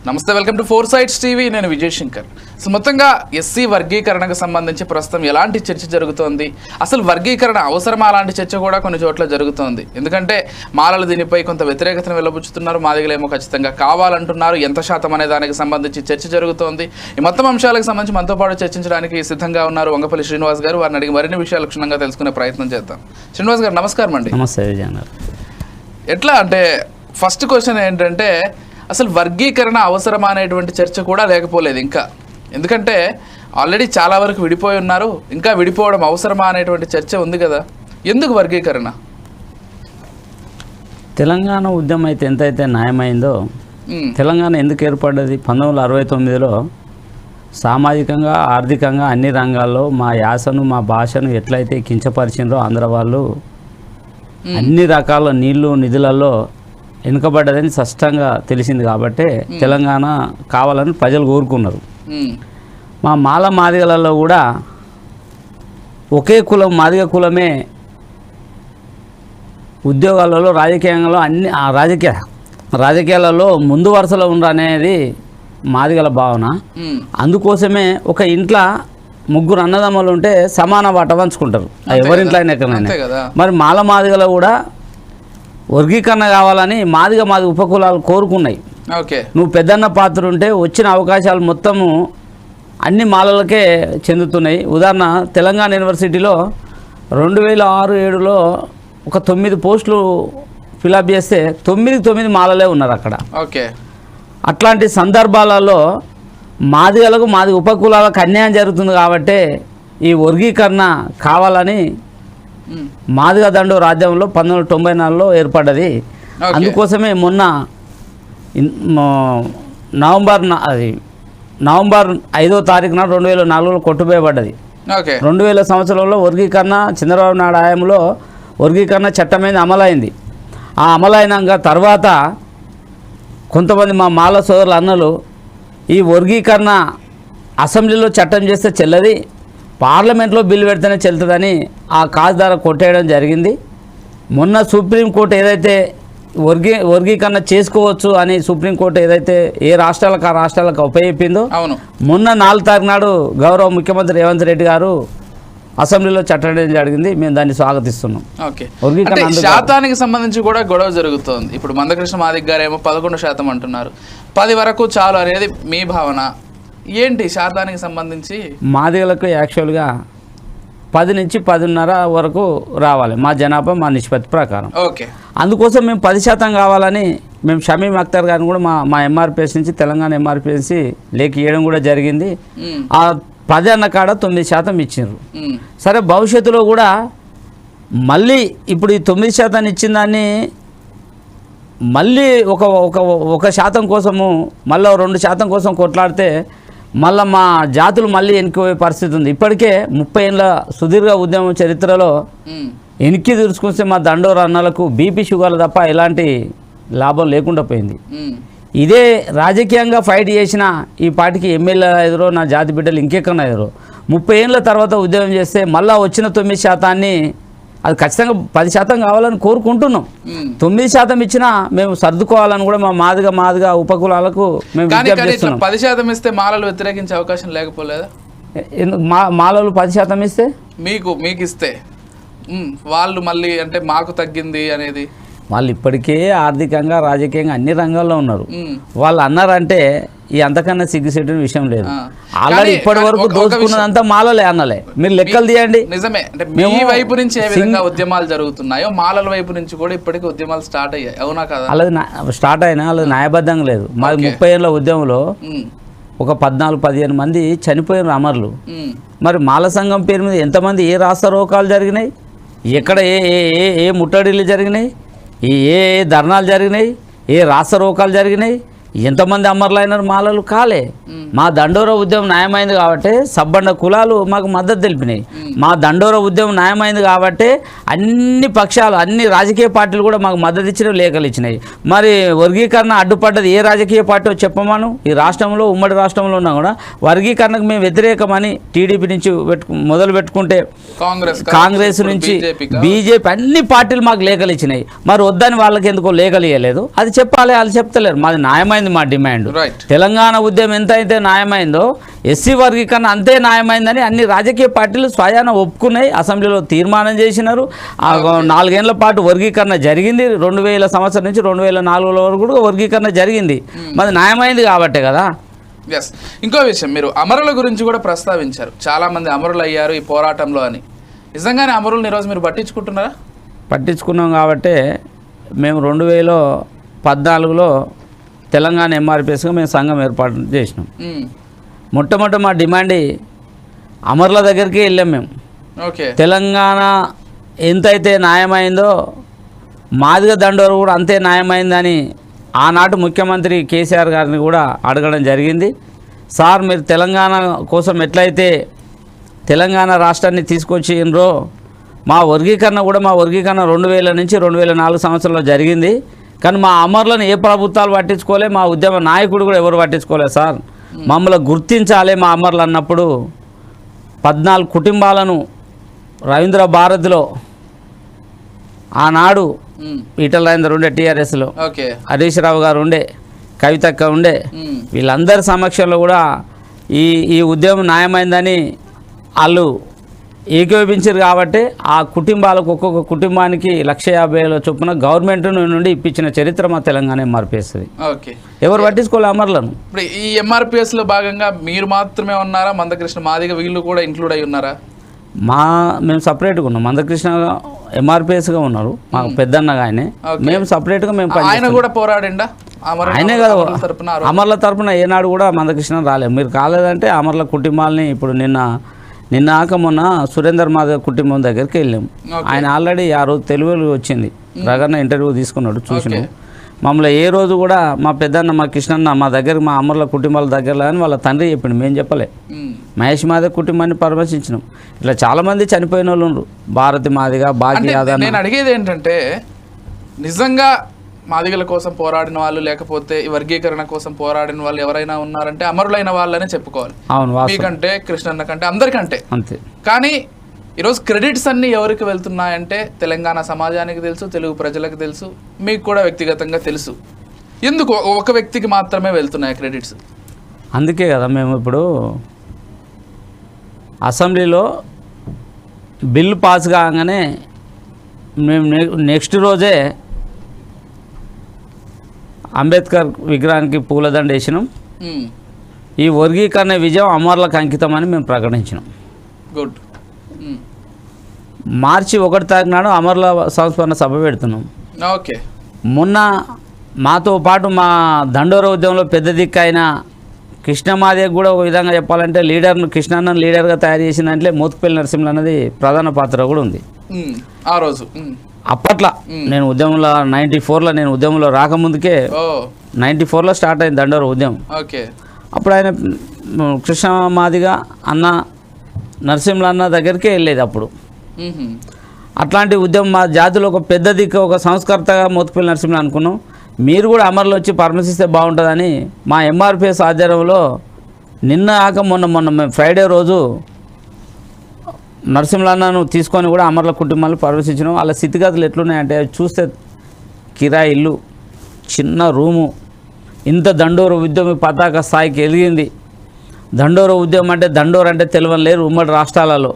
నమస్తే, welcome to four sides TV. నేను Vijay Shankar. So మొత్తంగా ఎస్సీ వర్గీకరణకు సంబంధించి ప్రస్తుతం ఎలాంటి చర్చ జరుగుతోంది, అసలు వర్గీకరణ అవసరమా అలాంటి చర్చ కూడా కొన్ని చోట్ల జరుగుతోంది. ఎందుకంటే మాలలు దీనిపై కొంత వ్యతిరేకతను వెల్లబుచ్చుతున్నారు, మాదిగలేమో ఖచ్చితంగా కావాలంటున్నారు. ఎంత శాతం అనే దానికి సంబంధించి చర్చ జరుగుతోంది. ఈ మొత్తం అంశాలకు సంబంధించి మనతో పాటు చర్చించడానికి సిద్ధంగా ఉన్నారు వంగపల్లి శ్రీనివాస్ గారు. వారిని అడిగి మరిన్ని విషయాలు క్షుణ్ణంగా తెలుసుకునే ప్రయత్నం చేద్దాం. శ్రీనివాస్ గారు నమస్కారం అండి. నమస్తే విజయ్ గారు. ఎట్లా అంటే ఫస్ట్ క్వశ్చన్ ఏంటంటే, అసలు వర్గీకరణ అవసరమా అనేటువంటి చర్చ కూడా లేకపోలేదు ఇంకా. ఎందుకంటే ఆల్రెడీ చాలా వరకు విడిపోయి ఉన్నారు, ఇంకా విడిపోవడం అవసరమా అనేటువంటి చర్చ ఉంది కదా. ఎందుకు వర్గీకరణ? తెలంగాణ ఉద్యమం అయితే ఎంతైతే న్యాయమైందో, తెలంగాణ ఎందుకు ఏర్పడ్డది? 1969లో సామాజికంగా ఆర్థికంగా అన్ని రంగాల్లో మా యాసను మా భాషను ఎట్లయితే కించపరిచిండ్రో ఆంధ్ర వాళ్ళు అన్ని రకాల నీళ్లు నిధులలో వెనుకబడ్డదని స్పష్టంగా తెలిసింది. కాబట్టి తెలంగాణ కావాలని ప్రజలు కోరుకున్నారు. మా మాదిగలలో కూడా ఒకే కులం మాదిగ కులమే ఉద్యోగాలలో రాజకీయంలో అన్ని రాజకీయాలలో ముందు వరుసలో ఉండనేది మాదిగల భావన. అందుకోసమే ఒక ఇంట్లో ముగ్గురు అన్నదమ్ములు ఉంటే సమాన వాట పంచుకుంటారు, ఎవరింట్లో అయినా ఎక్కడైనా. మరి మాదిగలో కూడా వర్గీకరణ కావాలని మాదిగ ఉపకులాలు కోరుకున్నాయి. నువ్వు పెద్దన్న పాత్ర ఉంటే వచ్చిన అవకాశాలు మొత్తము అన్ని మాలలకే చెందుతున్నాయి. ఉదాహరణ, తెలంగాణ యూనివర్సిటీలో 2006-07లో ఒక 9 పోస్టులు ఫిలప్ చేస్తే 9 మాలలే ఉన్నారు అక్కడ. అట్లాంటి సందర్భాలలో మాదిగలకు ఉపకులాలకు అన్యాయం జరుగుతుంది. కాబట్టి ఈ వర్గీకరణ కావాలని మాదిగ దండు రాజ్యంలో 1994లో ఏర్పడ్డది. అందుకోసమే మొన్న నవంబర్ 5వ తారీఖున 2004లో కొట్టుపోయబడ్డది. 2000 సంవత్సరంలో వర్గీకరణ చంద్రబాబు నాయుడు హయాంలో వర్గీకరణ చట్టమైంది, అమలైంది. ఆ అమలైనాక తర్వాత కొంతమంది మా మాల సోదరుల అన్నలు ఈ వర్గీకరణ అసెంబ్లీలో చట్టం చేస్తే చెల్లది, పార్లమెంట్లో బిల్లు పెడితేనే చెల్లుతుందని ఆ కాజు ద్వారా కొట్టేయడం జరిగింది. మొన్న సుప్రీంకోర్టు ఏదైతే వర్గీకరణ చేసుకోవచ్చు అని సుప్రీంకోర్టు ఏదైతే ఏ రాష్ట్రాలకు ఆ రాష్ట్రాలకు ఉపయోగించిందో, మొన్న 4 తారీఖు నాడు గౌరవ ముఖ్యమంత్రి రేవంత్ రెడ్డి గారు అసెంబ్లీలో చట్టం జరిగింది. మేము దాన్ని స్వాగతిస్తున్నాం. శాతానికి సంబంధించి కూడా గొడవ జరుగుతోంది. ఇప్పుడు మందకృష్ణ మాదిగ గారు ఏమో 11% అంటున్నారు, 10 వరకు చాలు అనేది మీ భావన ఏంటి? శాతానికి సంబంధించి మాదిగలకు యాక్చువల్గా 10 నుంచి 10.5 వరకు రావాలి మా జనాభా, మా నిష్పత్తి ప్రకారం. అందుకోసం మేము 10% కావాలని మేము షమీమ్ అఖ్తర్ గారిని కూడా మా ఎంఆర్పిఎస్ నుంచి తెలంగాణ ఎంఆర్పిఎస్ లేఖ ఇవ్వడం కూడా జరిగింది. ఆ 10 అన్న కాడ 9% ఇచ్చిండ్రు. సరే, భవిష్యత్తులో కూడా మళ్ళీ ఇప్పుడు ఈ 9% ఇచ్చిన దాన్ని మళ్ళీ ఒక శాతం కోసము మళ్ళీ 2% కోసం కొట్లాడితే మళ్ళీ మా జాతులు మళ్ళీ వెనుకపోయే పరిస్థితి ఉంది. ఇప్పటికే 30 ఏళ్ళ సుదీర్ఘ ఉద్యమం చరిత్రలో వెనక్కి చూసుకొస్తే మా దండోర అన్నలకు బీపీ షుగర్లు తప్ప ఎలాంటి లాభం లేకుండా పోయింది. ఇదే రాజకీయంగా ఫైట్ చేసిన ఈ పార్టీకి ఎమ్మెల్యే ఎదురో నా జాతి బిడ్డలు ఇంకెక్కడన్నా ఎదురో 30 ఏళ్ళ తర్వాత ఉద్యమం చేస్తే మళ్ళీ వచ్చిన 9% అది ఖచ్చితంగా 10% కావాలని కోరుకుంటున్నాం. 9% ఇచ్చినా మేము సర్దుకోవాలని కూడా మా మాదిగ ఉపకులాలకు మేము 10% ఇస్తే మాలలు వ్యతిరేకించే అవకాశం లేకపోలేదా? మాలలు 10% ఇస్తే మీకు ఇస్తే వాళ్ళు మళ్ళీ అంటే మాకు తగ్గింది అనేది, వాళ్ళు ఇప్పటికే ఆర్థికంగా రాజకీయంగా అన్ని రంగాల్లో ఉన్నారు. వాళ్ళు అన్నారంటే ఈ అంతకన్నా సిగ్గుసేటిన విషయం లేదు. ఆల్రెడీ ఇప్పటి వరకు దోచుకున్నదంతా మాలలే అన్నలే. మీరు లెక్కలు తీయండి. నిజమే, అంటే మీ వైపు నుంచి ఏ విధంగా ఉద్యమాలు జరుగుతున్నాయో మాలల వైపు నుంచి కూడా ఇప్పటికీ ఉద్యమాలు స్టార్ట్ అయ్యాయి, అవునా కదా? అలాది స్టార్ట్ అయినా అది న్యాయబద్ధంగా లేదు. మాది 30 ఏళ్ళ ఉద్యమంలో ఒక 14-15 మంది చనిపోయిన అమరులు. మరి మాల సంఘం పేరు మీద ఎంతమంది ఏ రాస్తారోకాలు జరిగినాయి, ఎక్కడ ఏ ముట్టడిలు జరిగినాయి, ఏ ధర్నాలు జరిగినాయి, ఏ రాస్తారోకాలు జరిగినాయి, ఎంతమంది అమరులైనారు మాలలు కాలే. మా దండోర ఉద్యమం న్యాయమైంది కాబట్టి సబ్బండ కులాలు మాకు మద్దతు తెలిపినాయి. మా దండోర ఉద్యమం న్యాయమైంది కాబట్టి అన్ని పక్షాలు అన్ని రాజకీయ పార్టీలు కూడా మాకు మద్దతు ఇచ్చిన లేఖలు ఇచ్చినాయి. మరి వర్గీకరణ అడ్డుపడ్డది ఏ రాజకీయ పార్టీ చెప్పమాను? ఈ రాష్ట్రంలో ఉమ్మడి రాష్ట్రంలో ఉన్నా కూడా వర్గీకరణకు మేము వ్యతిరేకమని టీడీపీ నుంచి మొదలు పెట్టుకుంటే కాంగ్రెస్ నుంచి బీజేపీ అన్ని పార్టీలు మాకు లేఖలు ఇచ్చినాయి. మరి వద్దని వాళ్ళకి ఎందుకో లేఖలు ఇవ్వలేదు. అది చెప్పాలి, వాళ్ళు చెప్తలేరు. మాది న్యాయమైంది న్యాయమైంది మా డిమాండ్. Right. తెలంగాణ ఉద్యమం ఎంత అయితే న్యాయమైందో ఎస్సీ వర్గీకరణ అంతే న్యాయమైందని అన్ని రాజకీయ పార్టీలు స్వయాన ఒప్పుకున్నాయి, అసెంబ్లీలో తీర్మానం చేసినారు. 4 ఏళ్ల పాటు వర్గీకరణ జరిగింది. 2000 సంవత్సరం నుంచి 2004 వరకు కూడా వర్గీకరణ జరిగింది. మరి న్యాయమైంది కాబట్టే కదా. ఎస్, ఇంకో విషయం, మీరు అమరుల గురించి కూడా ప్రస్తావించారు. చాలా మంది అమరులు అయ్యారు ఈ పోరాటంలో అని. నిజంగానే అమరులను ఈరోజు మీరు పట్టించుకుంటున్నారా? పట్టించుకున్నాం కాబట్టే మేము 2014లో తెలంగాణ ఎంఆర్పిఎస్గా మేము సంఘం ఏర్పాటు చేసినాం. మొట్టమొదటి మా డిమాండ్ అమరుల దగ్గరికి వెళ్ళాం మేము. ఓకే, తెలంగాణ ఎంతైతే న్యాయమైందో మాదిగ దండోరు కూడా అంతే న్యాయమైందని ఆనాటి ముఖ్యమంత్రి కేసీఆర్ గారిని కూడా అడగడం జరిగింది. సార్, మీరు తెలంగాణ కోసం ఎట్లయితే తెలంగాణ రాష్ట్రాన్ని తీసుకొచ్చినరో మా వర్గీకరణ 2000 నుంచి 2004 సంవత్సరంలో జరిగింది. కానీ మా అమరులను ఏ ప్రభుత్వాలు పట్టించుకోలే, మా ఉద్యమ నాయకుడు కూడా ఎవరు పట్టించుకోలేదు సార్. మమ్మల్ని గుర్తించాలి మా అమరులు అన్నప్పుడు 14 కుటుంబాలను రవీంద్ర భారతిలో ఆనాడు ఈటల రాజేందర్ ఉండే టీఆర్ఎస్లో, హరీష్ రావు గారు ఉండే, కవితక్క ఉండే, వీళ్ళందరి సమక్షంలో కూడా ఈ ఉద్యమం న్యాయమైందని వాళ్ళు ఏకీభవించారు. కాబట్టి ఆ కుటుంబాలకు ఒక్కొక్క కుటుంబానికి 150,000 చొప్పున గవర్నమెంట్ నుండి ఇప్పించిన చరిత్ర మా తెలంగాణ ఎంఆర్పిఎస్ది. ఎవరు పట్టించుకోవాలి అమరులను. ఇప్పుడు ఈ ఎంఆర్పిఎస్ లో భాగంగా మీరు మాత్రమే ఉన్నారా? మందకృష్ణ మాదిగ వీళ్ళు కూడా ఇంక్లూడ్ అయి ఉన్నారా? మేము సపరేట్గా ఉన్నాం. మందకృష్ణ ఎంఆర్పిఎస్గా ఉన్నారు, మాకు పెద్దన్నగా ఆయనే. మేము సపరేట్గా ఆయన కూడా పోరాడిండా? ఆయనే కదా అమర్ల తరపున ఏనాడు కూడా మందకృష్ణ రాలేదు. మీరు కాలేదంటే అమర్ల కుటుంబాలని ఇప్పుడు నిన్న మొన్న సురేందర్ మాధవ్ కుటుంబం దగ్గరికి వెళ్ళాము. ఆయన ఆల్రెడీ ఆ రోజు తెలుగులో వచ్చింది, రగన్న ఇంటర్వ్యూ తీసుకున్నాడు, చూసినాం. మమ్మల్ని ఏ రోజు కూడా మా పెద్దన్న మా కృష్ణన్న మా దగ్గర మా అమర్ల కుటుంబాల దగ్గరలో అని వాళ్ళ తండ్రి చెప్పిండు, మేము చెప్పలే. మహేష్ మాదిగ కుటుంబాన్ని పరామర్శించినాం. ఇట్లా చాలామంది చనిపోయిన వాళ్ళు ఉన్నారు, భారతి మాదిగ, భాగ్య యాదవ్. నేను అడిగేది ఏంటంటే, నిజంగా మాదిగల కోసం పోరాడిన వాళ్ళు లేకపోతే ఈ వర్గీకరణ కోసం పోరాడిన వాళ్ళు ఎవరైనా ఉన్నారంటే అమరులైన వాళ్ళనే చెప్పుకోవాలి. అవును, మీకంటే, కృష్ణన్న కంటే, అందరికంటే. అంతే. కానీ ఈరోజు క్రెడిట్స్ అన్నీ ఎవరికి వెళ్తున్నాయంటే తెలంగాణ సమాజానికి తెలుసు, తెలుగు ప్రజలకు తెలుసు, మీకు కూడా వ్యక్తిగతంగా తెలుసు. ఎందుకు ఒక వ్యక్తికి మాత్రమే వెళ్తున్నాయి క్రెడిట్స్? అందుకే కదా మేము ఇప్పుడు అసెంబ్లీలో బిల్లు పాస్ కాగానే మేము నెక్స్ట్ రోజే అంబేద్కర్ విగ్రహానికి పూలదండ వేసినాం. ఈ వర్గీకరణ విజయం అమరులకు అంకితం అని మేము ప్రకటించినాం. గుడ్. మార్చి 1 తారీఖు నాడు అమరుల సంస్మరణ సభ పెడుతున్నాం. ఓకే. మొన్న మాతో పాటు మా దండోర ఉద్యమంలో పెద్ద దిక్కు అయిన కృష్ణమాదేవి కూడా ఒక విధంగా చెప్పాలంటే కృష్ణాన్నను లీడర్గా తయారు చేసిన దాంట్లో మోత్కుపల్లి నరసింహులు అనేది ప్రధాన పాత్ర కూడా ఉంది. ఆ రోజు అప్పట్లో నేను ఉద్యమంలో 94లో నేను ఉద్యమంలో రాకముందుకే 94లో స్టార్ట్ అయింది దండోర ఉద్యమం. అప్పుడు ఆయన కృష్ణమాదిగా అన్న నరసింహులు అన్న దగ్గరికే వెళ్ళేది. అప్పుడు అట్లాంటి ఉద్యమం మా జాతిలో ఒక పెద్ద దిక్కు, ఒక సంస్కర్తగా మోత్కుపల్లి నరసింహులు అనుకున్నాం. మీరు కూడా అమరులు వచ్చి పరామర్శిస్తే బాగుంటుందని మా ఎంఆర్పిఎస్ ఆధ్వర్యంలో మొన్న మేము ఫ్రైడే రోజు నరసింహులన్నను తీసుకొని కూడా అమరుల కుటుంబాలను పరామర్శించినాం. వాళ్ళ స్థితిగతులు ఎట్లున్నాయంటే చూస్తే కిరాయి ఇల్లు, చిన్న రూము, ఇంత దండోర ఉద్యమం పతాక స్థాయికి ఎదిగింది. దండోర ఉద్యమం అంటే దండోర అంటే తెలియని లేరు ఉమ్మడి రాష్ట్రాలలో.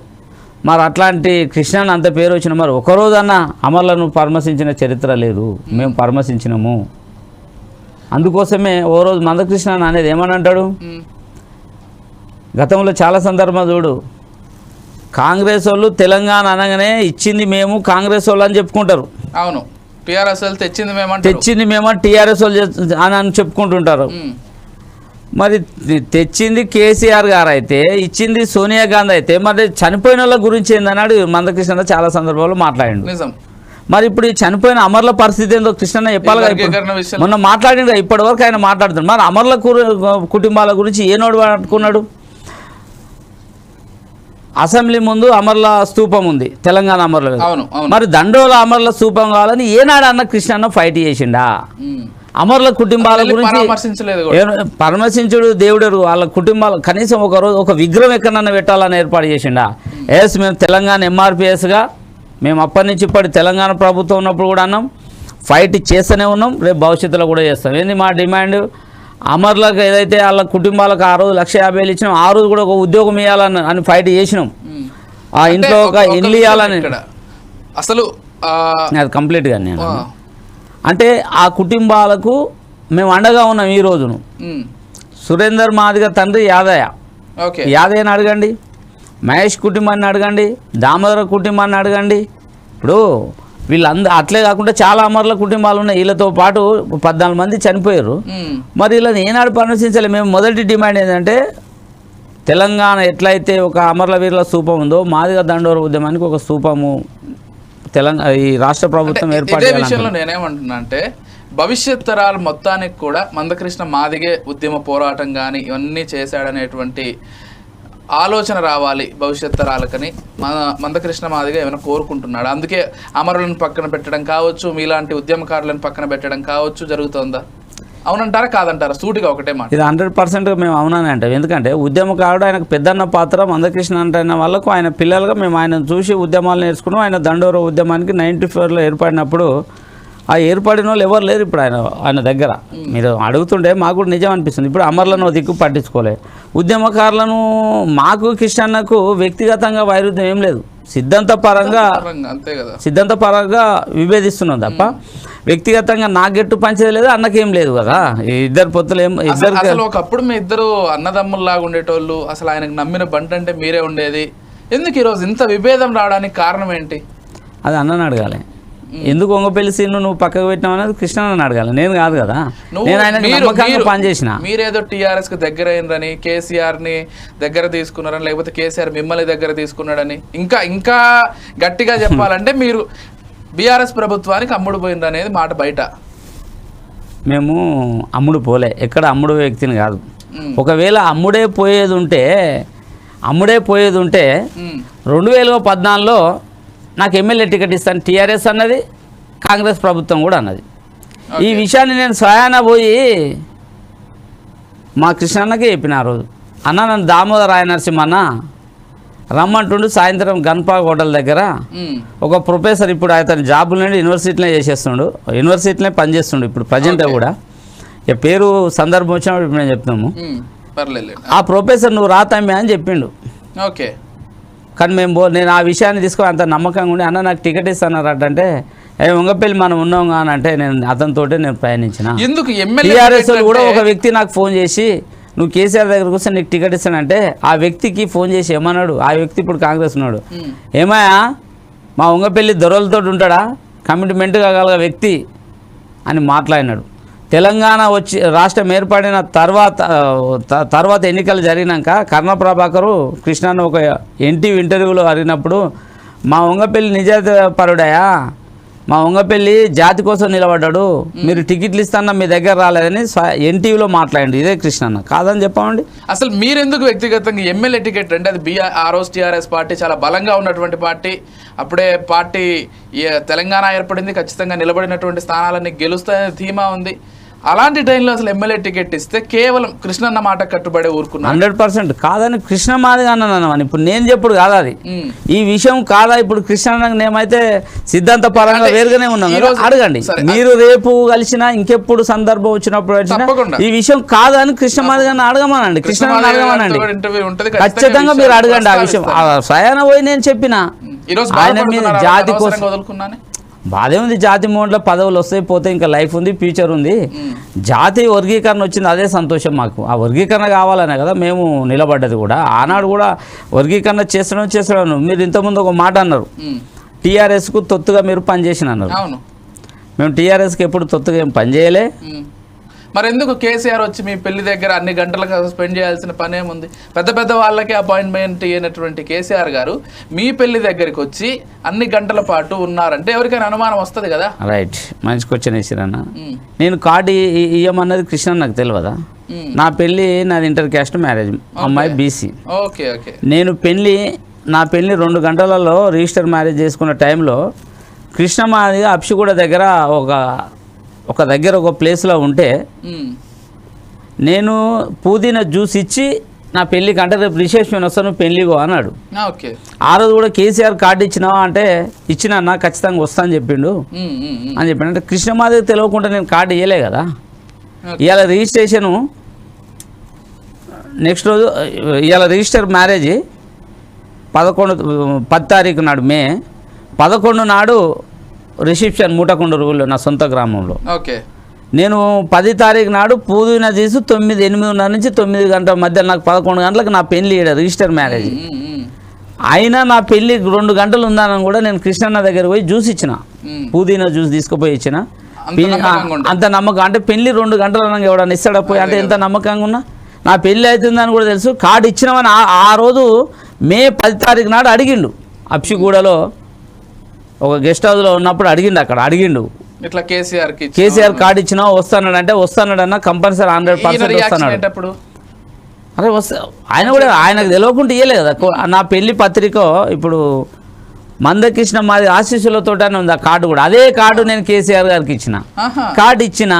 మరి అట్లాంటి కృష్ణాన్ని అంత పేరు వచ్చిన మరి ఒకరోజన్నా అమరులను పరామర్శించిన చరిత్ర లేదు. మేము పరామర్శించినాము. అందుకోసమే ఓ రోజు మందకృష్ణ అనేది ఏమని అంటాడు, గతంలో చాలా సందర్భాలు చూడు, కాంగ్రెస్ వాళ్ళు తెలంగాణ అనగానే ఇచ్చింది మేము కాంగ్రెస్ వాళ్ళు అని చెప్పుకుంటారు. అవును, టీఆర్ఎస్ వాళ్ళు తెచ్చింది మేము టీఆర్ఎస్ వాళ్ళు అని చెప్పుకుంటుంటారు. మరి తెచ్చింది కేసీఆర్ గారు అయితే, ఇచ్చింది సోనియా గాంధీ అయితే, మరి చనిపోయిన వాళ్ళ గురించి ఏందన్నాడు మందకృష్ణ చాలా సందర్భాల్లో మాట్లాడిండు. నిజం. మరి ఇప్పుడు ఈ చనిపోయిన అమరుల పరిస్థితి ఏందో కృష్ణ చెప్పాలి. మొన్న మాట్లాడిండు, ఇప్పటి వరకు ఆయన మాట్లాడుతున్నాడు. మరి అమరుల కుటుంబాల గురించి ఏనోడు పట్టుకున్నాడు. అసెంబ్లీ ముందు అమరుల స్తూపం ఉంది, తెలంగాణ అమరుల. మరి దండోల అమరుల స్తూపం కావాలని ఏనాడు అన్న కృష్ణ ఫైట్ చేసిండా? అమరుల కుటుంబాల గురించి పరామర్శించుడు దేవుడు వాళ్ళ కుటుంబాలు కనీసం ఒక రోజు ఒక విగ్రహం ఎక్కడన్నా పెట్టాలని ఏర్పాటు చేసిండా? మేము తెలంగాణ ఎంఆర్పిఎస్గా మేము అప్పటి నుంచి ఇప్పటి తెలంగాణ ప్రభుత్వం ఉన్నప్పుడు కూడా అన్నాం, ఫైట్ చేస్తూనే ఉన్నాం, రేపు భవిష్యత్తులో కూడా చేస్తాం. ఏంది మా డిమాండ్? అమరులకు ఏదైతే వాళ్ళ కుటుంబాలకు ఆ రోజు 1,50,000 ఇచ్చినాం, ఆ రోజు కూడా ఒక ఉద్యోగం ఇవ్వాలని అని ఫైట్ చేసినాం. ఆ ఇంట్లో ఒక ఇల్లు ఇవ్వాలని అసలు అది కంప్లీట్గా నేను అంటే ఆ కుటుంబాలకు మేము అండగా ఉన్నాం. ఈ రోజును సురేందర్ మాదిగ తండ్రి యాదయ్య, యాదయ్యని అడగండి, మహేష్ కుటుంబాన్ని అడగండి, దామోదర కుటుంబాన్ని అడగండి. ఇప్పుడు వీళ్ళందరూ అట్లే కాకుండా చాలా అమరుల కుటుంబాలు ఉన్నాయి. వీళ్ళతో పాటు 14 మంది చనిపోయారు. మరి వీళ్ళని ఏనాడు పరామర్శించాలి? మేము మొదటి డిమాండ్ ఏంటంటే తెలంగాణ ఎట్లయితే ఒక అమరుల వీరుల స్తూపం ఉందో మాదిగ దండోర ఉద్యమానికి ఒక స్తూపము తెలంగాణ ఈ రాష్ట్ర ప్రభుత్వం ఏర్పాటు చేయాలి. విషయంలో నేనేమంటున్నా అంటే భవిష్యత్ తరాలు మొత్తానికి కూడా మందకృష్ణ మాదిగే ఉద్యమ పోరాటం కానీ ఇవన్నీ చేశాడనేటువంటి ఆలోచన రావాలి భవిష్యత్ తరాలకని మందకృష్ణ మాదిగా ఏమైనా కోరుకుంటున్నాడు. అందుకే అమరులను పక్కన పెట్టడం కావచ్చు, మీలాంటి ఉద్యమకారులను పక్కన పెట్టడం కావచ్చు జరుగుతుందా? అవునంటారా కాదంటారా? సూటిగా ఒకటే మాట. ఇది 100% మేము అవునని అంటాం. ఎందుకంటే ఉద్యమకారుడు ఆయనకు పెద్దన్న పాత్ర, మందకృష్ణ అంటే వాళ్ళకు ఆయన పిల్లలుగా మేము ఆయన చూసి ఉద్యమాలు నేర్చుకున్నాం. ఆయన దండోర ఉద్యమానికి 94లో ఏర్పడినప్పుడు ఆ ఏర్పడిన వాళ్ళు ఎవరు లేరు ఇప్పుడు ఆయన దగ్గర. మీరు అడుగుతుంటే మాకు కూడా నిజం అనిపిస్తుంది. ఇప్పుడు అమరులను దిక్కు పట్టించుకోలే, ఉద్యమకారులను మాకు కృష్ణన్నకు వ్యక్తిగతంగా వైరుధ్యం ఏం లేదు, సిద్ధాంతపరంగా విభేదిస్తున్నాం తప్ప వ్యక్తిగతంగా నాకు గెట్టు పంచేది లేదు, అన్నకేం లేదు కదా. ఇద్దరు పొత్తులు ఏం ఇద్దరు. ఒకప్పుడు మీ ఇద్దరు అన్నదమ్ముల్లాగా ఉండేటోళ్ళు, అసలు ఆయనకు నమ్మిన బంట అంటే మీరే ఉండేది. ఎందుకు ఈరోజు ఇంత విభేదం రావడానికి కారణం ఏంటి? అది అన్నని అడగాలి. ఎందుకు వంగపల్లి సీన్ను నువ్వు పక్కకు పెట్టినావు అనేది కృష్ణని అడగాలి, నేను కాదు కదా. నేను ఆయన నమ్మకంగా పనిచేసిన. మీరేదో టీఆర్ఎస్ కి దగ్గర అయినరని, కేసీఆర్ ని దగ్గర తీసుకున్నారని, లేకపోతే కేసీఆర్ మిమ్మల్ని దగ్గర తీసుకున్నాడని, ఇంకా గట్టిగా చెప్పాలంటే మీరు బీఆర్ఎస్ ప్రభుత్వానికి అమ్ముడు పోయిండ్రు అనేది మాట బయట. మేము అమ్ముడు పోలే, ఎక్కడ అమ్ముడు వ్యక్తిని కాదు. ఒకవేళ అమ్ముడే పోయేది ఉంటే 2014లో నాకు ఎమ్మెల్యే టికెట్ ఇస్తాను టీఆర్ఎస్ అన్నది, కాంగ్రెస్ ప్రభుత్వం కూడా అన్నది. ఈ విషయాన్ని నేను స్వయాన పోయి మా కృష్ణన్నకే చెప్పిన ఆ రోజు, అన్న నన్ను దామోదర రాయ నరసింహన్న రమ్మంటుండు సాయంత్రం గన్పాగ్ హోటల్ దగ్గర ఒక ప్రొఫెసర్, ఇప్పుడు అతను జాబుల నుండి యూనివర్సిటీలో చేసేస్తుండు, యూనివర్సిటీలో పనిచేస్తుండు ఇప్పుడు ప్రజెంట్ కూడా. పేరు సందర్భం వచ్చినప్పుడు ఇప్పుడు మేము చెప్తున్నాము. ఆ ప్రొఫెసర్ నువ్వు రాతమ్మే అని చెప్పిండు. ఓకే, కానీ నేను ఆ విషయాన్ని తీసుకొని అంత నమ్మకంగా ఉండి, అన్న నాకు టికెట్ ఇస్తానన్నట్టు అంటే వంగపల్లి మనం ఉన్నాం కానీ అంటే నేను అతనితోటే నేను ప్రయాణించిన. టీఆర్ఎస్ కూడా ఒక వ్యక్తి నాకు ఫోన్ చేసి నువ్వు కేసీఆర్ దగ్గరకు వస్తే నీకు టికెట్ ఇస్తానంటే ఆ వ్యక్తికి ఫోన్ చేసి ఏమన్నాడు, ఆ వ్యక్తి ఇప్పుడు కాంగ్రెస్ ఉన్నాడు, ఏమయ్యా మా వంగపల్లి దొరలతో ఉంటాడా, కమిట్మెంట్ కాగల వ్యక్తి అని మాట్లాడినాడు. తెలంగాణ రాష్ట్రం ఏర్పడిన తర్వాత ఎన్నికలు జరిగినాక కర్ణ ప్రభాకరు కృష్ణను ఒక ఎన్టీవీ ఇంటర్వ్యూలో అడిగినప్పుడు మా వంగపల్లి నిజాయితీ పరుడాయా, మా వంగపల్లి జాతి కోసం నిలబడ్డాడు, మీరు టికెట్లు ఇస్తాన్న మీ దగ్గర రాలేదని ఎన్టీవీలో మాట్లాడండి. ఇదే కృష్ణన్న కాదని చెప్పండి. అసలు మీరెందుకు వ్యక్తిగతంగా ఎమ్మెల్యే టికెట్ అంటే అది ఆ రోజు టీఆర్ఎస్ పార్టీ చాలా బలంగా ఉన్నటువంటి పార్టీ, అప్పుడే పార్టీ తెలంగాణ ఏర్పడింది, ఖచ్చితంగా నిలబడినటువంటి స్థానాలన్నీ గెలుస్తాయనే ధీమా ఉంది. అలాంటి టైంలో అసలు ఎమ్మెల్యే టికెట్ ఇస్తే కేవలం కృష్ణన్న మాట కట్టుబడి ఊరుకున్నా. 100% కాదని కృష్ణ మాదిగా అన్నాను. ఇప్పుడు నేను చెప్పుడు కాదా అది, ఈ విషయం కాదా. ఇప్పుడు కృష్ణ నేమైతే సిద్ధాంత పరంగా వేరుగానే ఉన్నాం. అడగండి మీరు, రేపు కలిసినా ఇంకెప్పుడు సందర్భం వచ్చినప్పుడు ఈ విషయం కాదని కృష్ణ మాదిగా అడగమనండి, కృష్ణ అడగమనండి, ఖచ్చితంగా మీరు అడగండి. ఆ విషయం స్వయాన పోయి నేను చెప్పిన ఆయన మీద జాతి కోసం బాధే ఉంది. జాతి మోడ్లో పదవులు వస్తాయి పోతే ఇంకా లైఫ్ ఉంది, ఫ్యూచర్ ఉంది. జాతి వర్గీకరణ వచ్చింది, అదే సంతోషం మాకు. ఆ వర్గీకరణ కావాలనే కదా మేము నిలబడ్డది కూడా. ఆనాడు కూడా వర్గీకరణ చేస్తున్నాను. మీరు ఇంతకుముందు ఒక మాట అన్నారు, టీఆర్ఎస్కు తొత్తుగా మీరు పనిచేసిన అన్నారు. మేము టీఆర్ఎస్కి ఎప్పుడు తొత్తుగా ఏం పనిచేయలే. మరి ఎందుకు కేసీఆర్ వచ్చి మీ పెళ్లి దగ్గర అన్ని గంటలకు స్పెండ్ చేయాల్సిన పని ఏముంది? పెద్ద పెద్ద వాళ్ళకి అపాయింట్మెంట్ అయినటువంటి కేసీఆర్ గారు మీ పెళ్లి దగ్గరికి వచ్చి అన్ని గంటల పాటు ఉన్నారంటే ఎవరికైనా అనుమానం వస్తుంది కదా. రైట్, మంచి క్వశ్చన్ వేసిరన్న. నేను కార్డు ఇయ్యమన్నది కృష్ణ నాకు తెలియదా? నా పెళ్లి నాది ఇంటర్ క్యాస్ట్ మ్యారేజ్, అమ్మాయి బీసీ. Okay okay. నా పెళ్లి 2 గంటలలో రిజిస్టర్ మ్యారేజ్ చేసుకున్న టైంలో కృష్ణ మాది అప్షిగూడ దగ్గర ఒక దగ్గర ఒక ప్లేస్లో ఉంటే నేను పుదీనా జ్యూస్ ఇచ్చి నా పెళ్ళికి అంటే రేపు రిసెప్షన్ వస్తాను పెళ్ళిగో అన్నాడు. ఆ రోజు కూడా కేసీఆర్ కార్డు ఇచ్చినావా అంటే ఇచ్చినా ఖచ్చితంగా వస్తా అని చెప్పిండు అని చెప్పాను. అంటే కృష్ణమాదేవి తెలియకుండా నేను కార్డు ఇవ్వలే కదా. ఇవాళ రిజిస్ట్రేషను నెక్స్ట్ రోజు, ఇవాళ రిజిస్టర్ మ్యారేజ్ 10 తారీఖు నాడు మే 11 నాడు రిసెప్షన్ మూటకొండూరులో నా సొంత గ్రామంలో. ఓకే. నేను 10 తారీఖు నాడు పూదిన చేసి 8:30 నుంచి 9 గంటల మధ్య నాకు 11 గంటలకు నా పెళ్లి రిజిస్టర్ మ్యారేజ్. అయినా నా పెళ్లి 2 గంటలు ఉందని కూడా నేను కృష్ణన్న దగ్గర పోయి జ్యూస్ ఇచ్చిన, పుదీనా జ్యూస్ తీసుకుపోయి ఇచ్చిన. అంత నమ్మకం అంటే పెళ్లి 2 గంటలు అనగా ఎవడన్నా ఇస్తాడా పోయి అంటే ఎంత నమ్మకంగా ఉన్నా. నా పెళ్లి అవుతుందని కూడా తెలుసు. కార్డు ఇచ్చినామని ఆ రోజు మే 10 తారీఖు నాడు అడిగిండు. అప్సిగూడలో ఒక గెస్ట్ హౌస్లో ఉన్నప్పుడు అడిగిండు ఇట్లా కేసీఆర్ కార్డు ఇచ్చినా వస్తాడు అంటే వస్తాడన్నా కంపల్సరీ 100% వస్తాడు. అరే ఆయన కూడా ఆయనకు తెలియకుండా ఇవ్వలేదు కదా. నా పెళ్లి పత్రిక ఇప్పుడు మందకృష్ణ మాది ఆశీస్సులతోటనే ఉంది ఆ కార్డు కూడా. అదే కార్డు నేను కేసీఆర్ గారికి ఇచ్చిన. కార్డు ఇచ్చిన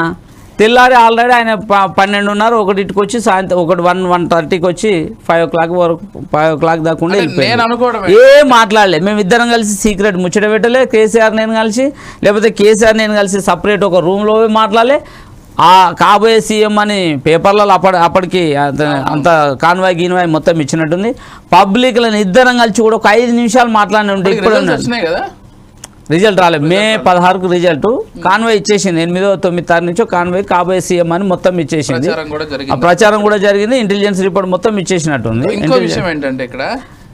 తెల్లారి ఆల్రెడీ ఆయన 12:30 1కి వచ్చి సాయంత్రం 1:30కి వచ్చి 5 o'clock వరకు 5 o'clock దాకా ఉండి ఏం మాట్లాడలే. మేము ఇద్దరం కలిసి సీక్రెట్ ముచ్చట పెట్టలే. కేసీఆర్ నేను కలిసి లేకపోతే కేసీఆర్ నేను కలిసి సపరేట్ ఒక రూమ్లో మాట్లాడలే. ఆ కాబోయే సీఎం అని పేపర్లలో అప్పటికి అంత కాన్వాయ్ గీన్వాయ్ మొత్తం ఇచ్చినట్టుంది. పబ్లిక్లను ఇద్దరం కలిసి కూడా ఒక 5 నిమిషాలు మాట్లాడి ఉంటే ఇప్పుడు రిజల్ట్ రాలేదు. మే 16కు రిజల్ట్ కాన్వాయ్ ఇచ్చేసింది. 8-9 తారీఖు నుంచో కాన్వాయ్ కాబోయే సీఎం అని మొత్తం ఇచ్చేసింది. ఆ ప్రచారం కూడా జరిగింది. ఇంటెలిజెన్స్ రిపోర్ట్ మొత్తం ఇచ్చేసినట్టుంది.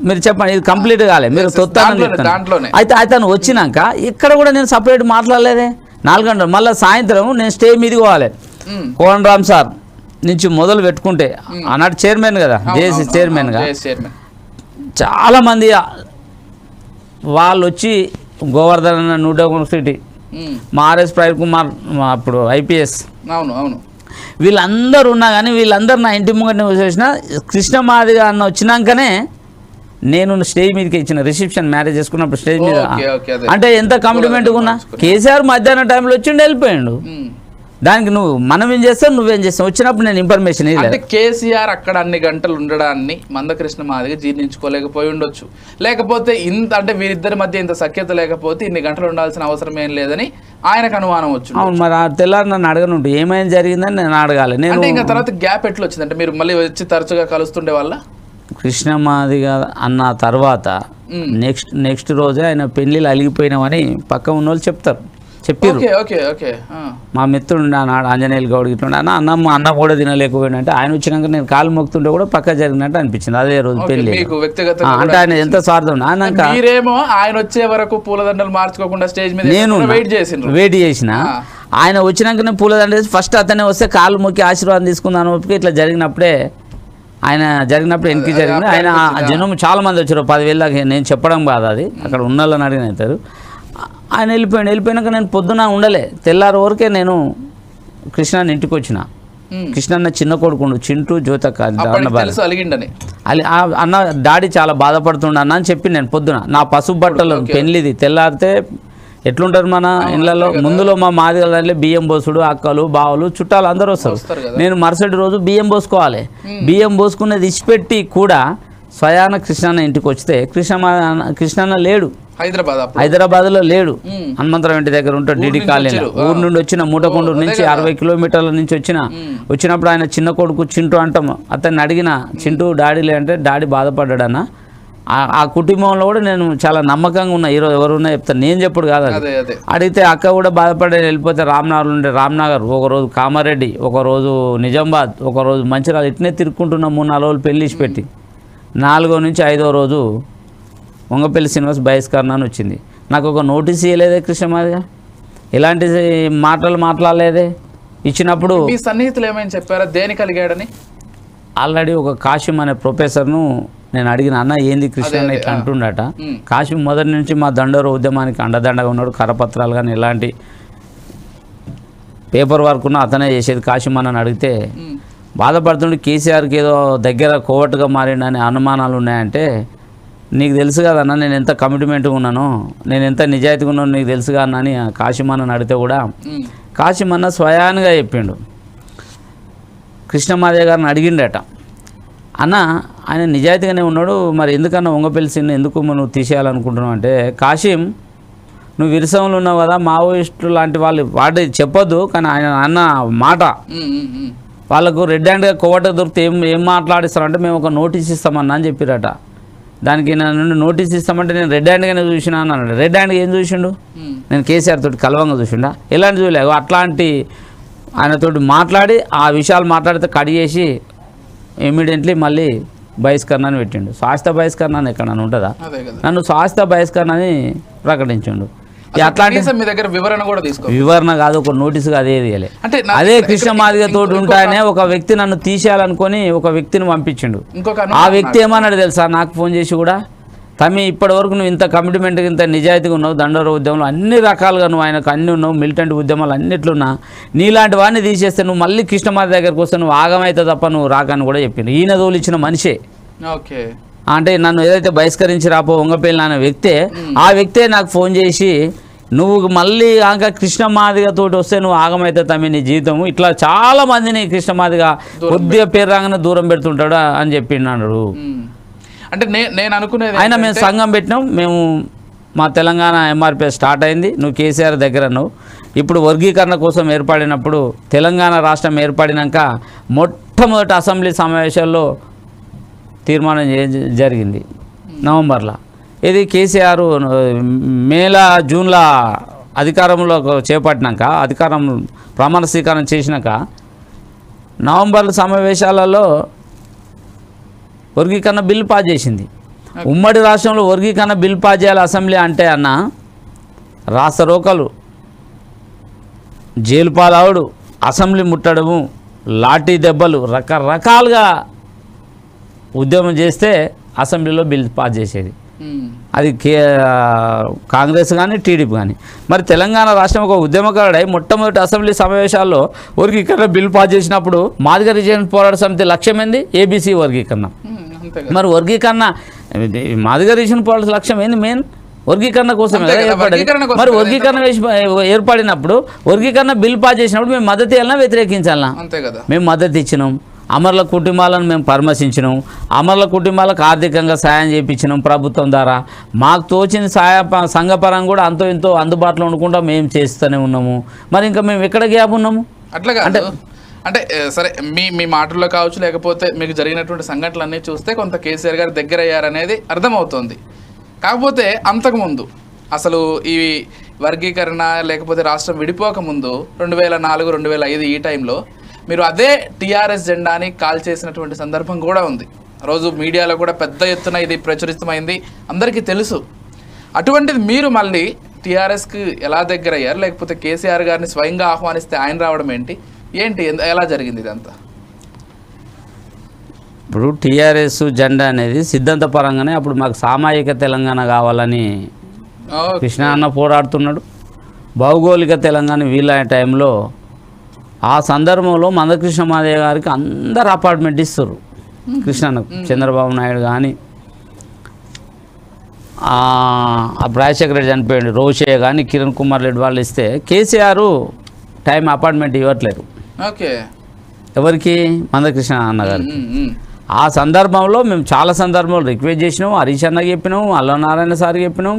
మీరు చెప్పండి, ఇది కంప్లీట్ కాలే, మీరు తొత్తానని చెప్తాను. అయితే అతను వచ్చినాక ఇక్కడ కూడా నేను సపరేట్ మాట్లాడలేదే. 4 గంటలు మళ్ళీ సాయంత్రం నేను స్టే మీది పోవాలి. కోన్ రామ్ సార్ నుంచి మొదలు పెట్టుకుంటే ఆనాడు చైర్మన్ కదా, జేఏసీ చైర్మన్గా చాలామంది వాళ్ళు వచ్చి గోవర్ధన్ నూట యూనివర్సిటీ, మా ఆర్ఎస్ ప్రవీణ్ కుమార్ అప్పుడు ఐపీఎస్, అవును వీళ్ళందరూ ఉన్నా కానీ వీళ్ళందరూ నా ఇంటి ముంగట చూసిన కృష్ణమాదిగా అన్న వచ్చినాకనే నేను స్టేజ్ మీదకి ఇచ్చిన. రిసెప్షన్ మ్యారేజ్ చేసుకున్నప్పుడు స్టేజ్ మీద అంటే ఎంత కాంప్లిమెంట్గా ఉన్నా. కేసీఆర్ మధ్యాహ్నం టైంలో వచ్చిండు వెళ్ళిపోయాడు. దానికి మనం ఏం చేస్తావు నువ్వేం చేస్తావు వచ్చినప్పుడు నేను ఇన్ఫర్మేషన్ అంటే కేసీఆర్ అక్కడ అన్ని గంటలు ఉండడాన్ని మందకృష్ణ మాదిగా జీర్ణించుకోలేకపోయి ఉండొచ్చు. లేకపోతే ఇంత అంటే వీరిద్దరి మధ్య ఇంత సఖ్యత లేకపోతే ఇన్ని గంటలు ఉండాల్సిన అవసరం ఏం లేదని ఆయనకు అనుమానం వచ్చింది. అవును, మరి తెల్లారి నన్ను అడగనుంటు ఏమైనా జరిగిందని నేను అడగాలి. నేను ఇంకా తర్వాత గ్యాప్ ఎట్లా వచ్చింది అంటే మీరు మళ్ళీ వచ్చి తరచుగా కలుస్తుండే వల్ల కృష్ణమాదిగా అన్న తర్వాత నెక్స్ట్ రోజే ఆయన పెళ్లిళ్ళు అలిగిపోయినామని పక్క ఉన్న వాళ్ళు చెప్పారు. మా మిత్రుడు నాడు ఆంజనేయులు గౌడ్ ఇట్లా అన్న కూడా తినలేకపోయినా అంటే ఆయన వచ్చినాక నేను కాలు మొక్కుతుంటే కూడా పక్క జరిగినట్టు అనిపించింది అదే రోజు పెళ్లి. అంటే ఆయన ఎంత స్వార్థం. ఆయన వచ్చే వరకు పూలదండలు మార్చుకోకుండా స్టేజ్ మీద నేను వెయిట్ చేసిన. ఆయన వచ్చినాకనే పూలదండ వేసి ఫస్ట్ అతనే వస్తే కాలు మొక్కి ఆశీర్వాదం తీసుకుందాను ఓపిక ఇట్లా జరిగినప్పుడు ఎన్నికి జరిగింది. ఆయన జనం చాలా మంది వచ్చారు 10,000 దాకా. నేను చెప్పడం కాదు, అది అక్కడ ఉన్న వాళ్ళని అడిగిన అవుతారు. ఆయన వెళ్ళిపోయినాక నేను పొద్దున ఉండలే. తెల్లారి వరకే నేను కృష్ణాన్ని ఇంటికి వచ్చిన. కృష్ణన్న చిన్న కొడుకుండు చింటూ జ్యోతక్క అన్న డాడీ చాలా బాధపడుతుండ అన్న అని చెప్పి నేను పొద్దున నా పసుపు బట్టలు పెళ్ళిది తెల్లారితే ఎట్లుంటారు మన ఇళ్ళలో ముందులో మా మాదిగల బియ్యం పోసుడు అక్కలు బావులు చుట్టాలు అందరూ వస్తారు. నేను మరుసటి రోజు బియ్యం పోసుకోవాలి. బియ్యం పోసుకునేది ఇచ్చిపెట్టి కూడా స్వయాన కృష్ణన్న ఇంటికి వస్తే కృష్ణన్న లేడు, హైదరాబాద్లో లేడు. హనుమంతరావు ఇంటి దగ్గర ఉంటాడు డిడి కాలనీలో. ఊరు నుండి వచ్చిన మూటకొండూరు నుంచి 60 కిలోమీటర్ల నుంచి వచ్చినప్పుడు ఆయన చిన్న కొడుకు చింటూ అంటాం. అతన్ని అడిగిన చింటూ డాడీలే అంటే డాడీ బాధపడ్డాడన్న. ఆ కుటుంబంలో కూడా నేను చాలా నమ్మకంగా ఉన్నా. ఈరోజు ఎవరున్నా చెప్తాను, నేను చెప్పుడు కాదు. అడిగితే అక్క కూడా బాధపడే వెళ్ళిపోతే రామ్నగర్ ఉండే రామ్నగర్ ఒకరోజు కామారెడ్డి, ఒకరోజు నిజామాబాద్, ఒకరోజు మంచిర్యాల ఇట్నే తిరుక్కుంటున్నా. 3-4 రోజులు పెళ్లి పెట్టి 4వ నుంచి 5వ రోజు వంగపల్లి శ్రీనివాస్ బహిష్కరణ అని వచ్చింది. నాకు ఒక నోటీస్ ఇవ్వలేదే కృష్ణమాదిగా, ఎలాంటి మాటలు మాట్లాడలేదే. ఇచ్చినప్పుడు సన్నిహితులు ఏమైనా చెప్పారా దేనికి అలిగాడని? ఆల్రెడీ ఒక కాశీం అనే ప్రొఫెసర్ను నేను అడిగిన, అన్న ఏంది కృష్ణ ఇట్లా అంటుండట. కాశీం మొదటి నుంచి మా దండోర ఉద్యమానికి అండదండగా ఉన్నాడు. కరపత్రాలు కానీ ఎలాంటి పేపర్ వర్క్ ఉన్నా అతనే చేసేది. కాశీం అని అడిగితే బాధపడుతుండే కేసీఆర్కి ఏదో దగ్గర కోవట్టుగా మారిండని అనుమానాలు ఉన్నాయంటే, నీకు తెలుసు కదన్న నేను ఎంత కమిట్మెంట్గా ఉన్నానో, నేను ఎంత నిజాయితీగా ఉన్నానో నీకు తెలుసు కదా అని కాశీమన్నని అడిగితే కూడా కాశీమన్న స్వయాన్గా చెప్పిండు. కృష్ణమాదయ్య గారిని అడిగిండట, అన్న ఆయన నిజాయితీగానే ఉన్నాడు, మరి ఎందుకన్నా వంగపల్లి సీన్ ఎందుకు నువ్వు తీసేయాలనుకుంటున్నావు అంటే, కాశీం నువ్వు విరసంలో ఉన్నావు కదా, మావోయిస్టులు లాంటి వాళ్ళు వాటి చెప్పొద్దు, కానీ ఆయన అన్న మాట వాళ్ళకు రెడ్ హ్యాండ్గా కోవట దొరికితే ఏం మాట్లాడిస్తారంటే మేము ఒక నోటీస్ ఇస్తామన్నా అని చెప్పిరట. దానికి నన్ను నోటీస్ ఇస్తామంటే నేను రెడ్ హ్యాండ్గానే చూసినా అన్నాడు. రెడ్ హ్యాండ్గా ఏం చూసిండు? నేను కేసీఆర్ తోటి కలవంగా చూసిండా? ఎలాంటి చూడలేదు. అట్లాంటి ఆయనతోటి మాట్లాడి ఆ విషయాలు మాట్లాడితే కట్ చేసి ఇమీడియట్లీ మళ్ళీ బహిష్కరణని పెట్టిండు. శాశ్వత బహిష్కరణ ఎక్కడన్నా ఉంటుందా? నన్ను శాశ్వత బహిష్కరణని ప్రకటించిండు. అట్లాంటి మీ దగ్గర వివరణ కూడా తీసుకో, వివరణ కాదు, ఒక నోటీసు కాదు, ఏది అంటే అదే కృష్ణ మాదిగ తోటి ఉంటాయనే ఒక వ్యక్తి నన్ను తీసేయాలనుకొని ఒక వ్యక్తిని పంపించిండు. ఆ వ్యక్తి ఏమన్నాడు తెలుసా? నాకు ఫోన్ చేసి కూడా, తమ్మి ఇప్పటి వరకు నువ్వు ఇంత కమిట్మెంట్, ఇంత నిజాయితీగా ఉన్నావు, దండోర ఉద్యమంలో అన్ని రకాలుగా నువ్వు ఆయనకు అన్ని ఉన్నావు, మిలిటెంట్ ఉద్యమాలు అన్నిట్లున్నా, నీలాంటి వాడిని తీసేస్తే నువ్వు మళ్ళీ కృష్ణమాది దగ్గరకు వస్తే నువ్వు ఆగమైతే తప్ప నువ్వు రాకని కూడా చెప్పిండు. ఈయన తోలిచ్చిన మనిషే. ఓకే, అంటే నన్ను ఏదైతే బహిష్కరించి రాపో వంగపల్లి అనే వ్యక్తే, ఆ వ్యక్తే నాకు ఫోన్ చేసి నువ్వు మళ్ళీ ఆక కృష్ణమాదిగ తోటి వస్తే నువ్వు ఆగమైతే తమ్మి నీ జీవితము, ఇట్లా చాలా మందిని కృష్ణమాదిగ కొద్దిగా పేరు రాగానే దూరం పెడుతుంటాడు అని చెప్పిండు. అంటే నేను అనుకునేది ఆయన మేము సంఘం పెట్టినాం, మేము మా తెలంగాణ ఎంఆర్పిఎస్ స్టార్ట్ అయింది, నువ్వు కేసీఆర్ దగ్గర నువ్వు ఇప్పుడు వర్గీకరణ కోసం ఏర్పడినప్పుడు, తెలంగాణ రాష్ట్రం ఏర్పడినాక మొట్టమొదటి అసెంబ్లీ సమావేశాల్లో తీర్మానం జరిగింది నవంబర్లో. ఇది కేసీఆర్ మేల జూన్లో అధికారంలో చేపట్టినాక, అధికారం ప్రమాణ స్వీకారం చేసినాక నవంబర్ సమావేశాలలో వర్గీకరణ బిల్లు పాస్ చేసింది. ఉమ్మడి రాష్ట్రంలో వర్గీకరణ బిల్లు పాస్ చేయాలి అసెంబ్లీ అంటే అన్న రాష్ట్ర రోకలు, జైలు పాలవుడు, అసెంబ్లీ ముట్టడము, లాఠీ దెబ్బలు, రకరకాలుగా ఉద్యమం చేస్తే అసెంబ్లీలో బిల్ పాస్ చేసేది. అది కాంగ్రెస్ కానీ టీడీపీ కానీ. మరి తెలంగాణ రాష్ట్రం ఒక ఉద్యమకారుడై మొట్టమొదటి అసెంబ్లీ సమావేశాల్లో వర్గీకరణ బిల్ పాస్ చేసినప్పుడు మాదిగ రిజర్వేషన్ పోరాట సమితి లక్ష్యం ఏంది? ఏబీసీ వర్గీకరణ. మరి వర్గీకరణ మాదిగ రిజర్వేషన్ పోరాట లక్ష్యం ఏంది? మెయిన్ వర్గీకరణ కోసమే కదా ఏర్పడేది. మరి వర్గీకరణ ఏర్పడినప్పుడు వర్గీకరణ బిల్ పాస్ చేసినప్పుడు మేము మద్దతు ఇవ్వాలన్నా వ్యతిరేకించాలన్నా? మేము మద్దతు ఇచ్చినాం. అమరుల కుటుంబాలను మేము పరామర్శించినాం, అమరుల కుటుంబాలకు ఆర్థికంగా సాయం చేయించినాం ప్రభుత్వం ద్వారా. మాకు తోచిన సంఘపరంగా కూడా అంతో ఇంతో అందుబాటులో ఉండకుండా మేము చేస్తూనే ఉన్నాము. మరి ఇంకా మేము ఎక్కడ గ్యాప్ ఉన్నాము? అట్లా అంటే సరే, మీ మాటల్లో కావచ్చు, లేకపోతే మీకు జరిగినటువంటి సంఘటనలన్నీ చూస్తే కొంత కేసీఆర్ గారు దగ్గర అయ్యారనేది అర్థమవుతుంది. కాకపోతే అంతకుముందు అసలు ఈ వర్గీకరణ లేకపోతే రాష్ట్రం విడిపోకముందు 2004, 2005 ఈ టైంలో మీరు అదే టీఆర్ఎస్ జెండాని కాల్ చేసినటువంటి సందర్భం కూడా ఉంది. రోజు మీడియాలో కూడా పెద్ద ఎత్తున ఇది ప్రచురితమైంది, అందరికీ తెలుసు. అటువంటిది మీరు మళ్ళీ టీఆర్ఎస్కి ఎలా దగ్గర అయ్యారు? లేకపోతే కేసీఆర్ గారిని స్వయంగా ఆహ్వానిస్తే ఆయన రావడం ఏంటి ఎలా జరిగింది ఇదంతా? ఇప్పుడు టీఆర్ఎస్ జెండా అనేది సిద్ధాంతపరంగానే అప్పుడు మాకు సామాజిక తెలంగాణ కావాలని కృష్ణ అన్న పోరాడుతున్నాడు. భౌగోళిక తెలంగాణ వీళ్ళ టైంలో ఆ సందర్భంలో మందకృష్ణ మాదేవ్ గారికి అందరు అపార్ట్మెంట్ ఇస్తారు. కృష్ణన్నకు చంద్రబాబు నాయుడు కానీ, అప్పుడు రాజశేఖర రెడ్డి చనిపోయాడు, రోషయ్య కానీ, కిరణ్ కుమార్ రెడ్డి వాళ్ళు ఇస్తే కేసీఆర్ టైం అపార్ట్మెంట్ ఇవ్వట్లేదు. ఓకే, ఎవరికి? మందకృష్ణ అన్నగారికి. ఆ సందర్భంలో మేము చాలా సందర్భంలో రిక్వెస్ట్ చేసినాం, హరీష్ అన్నకి చెప్పినాం, అల్లనారాయణ సార్కి చెప్పినాం,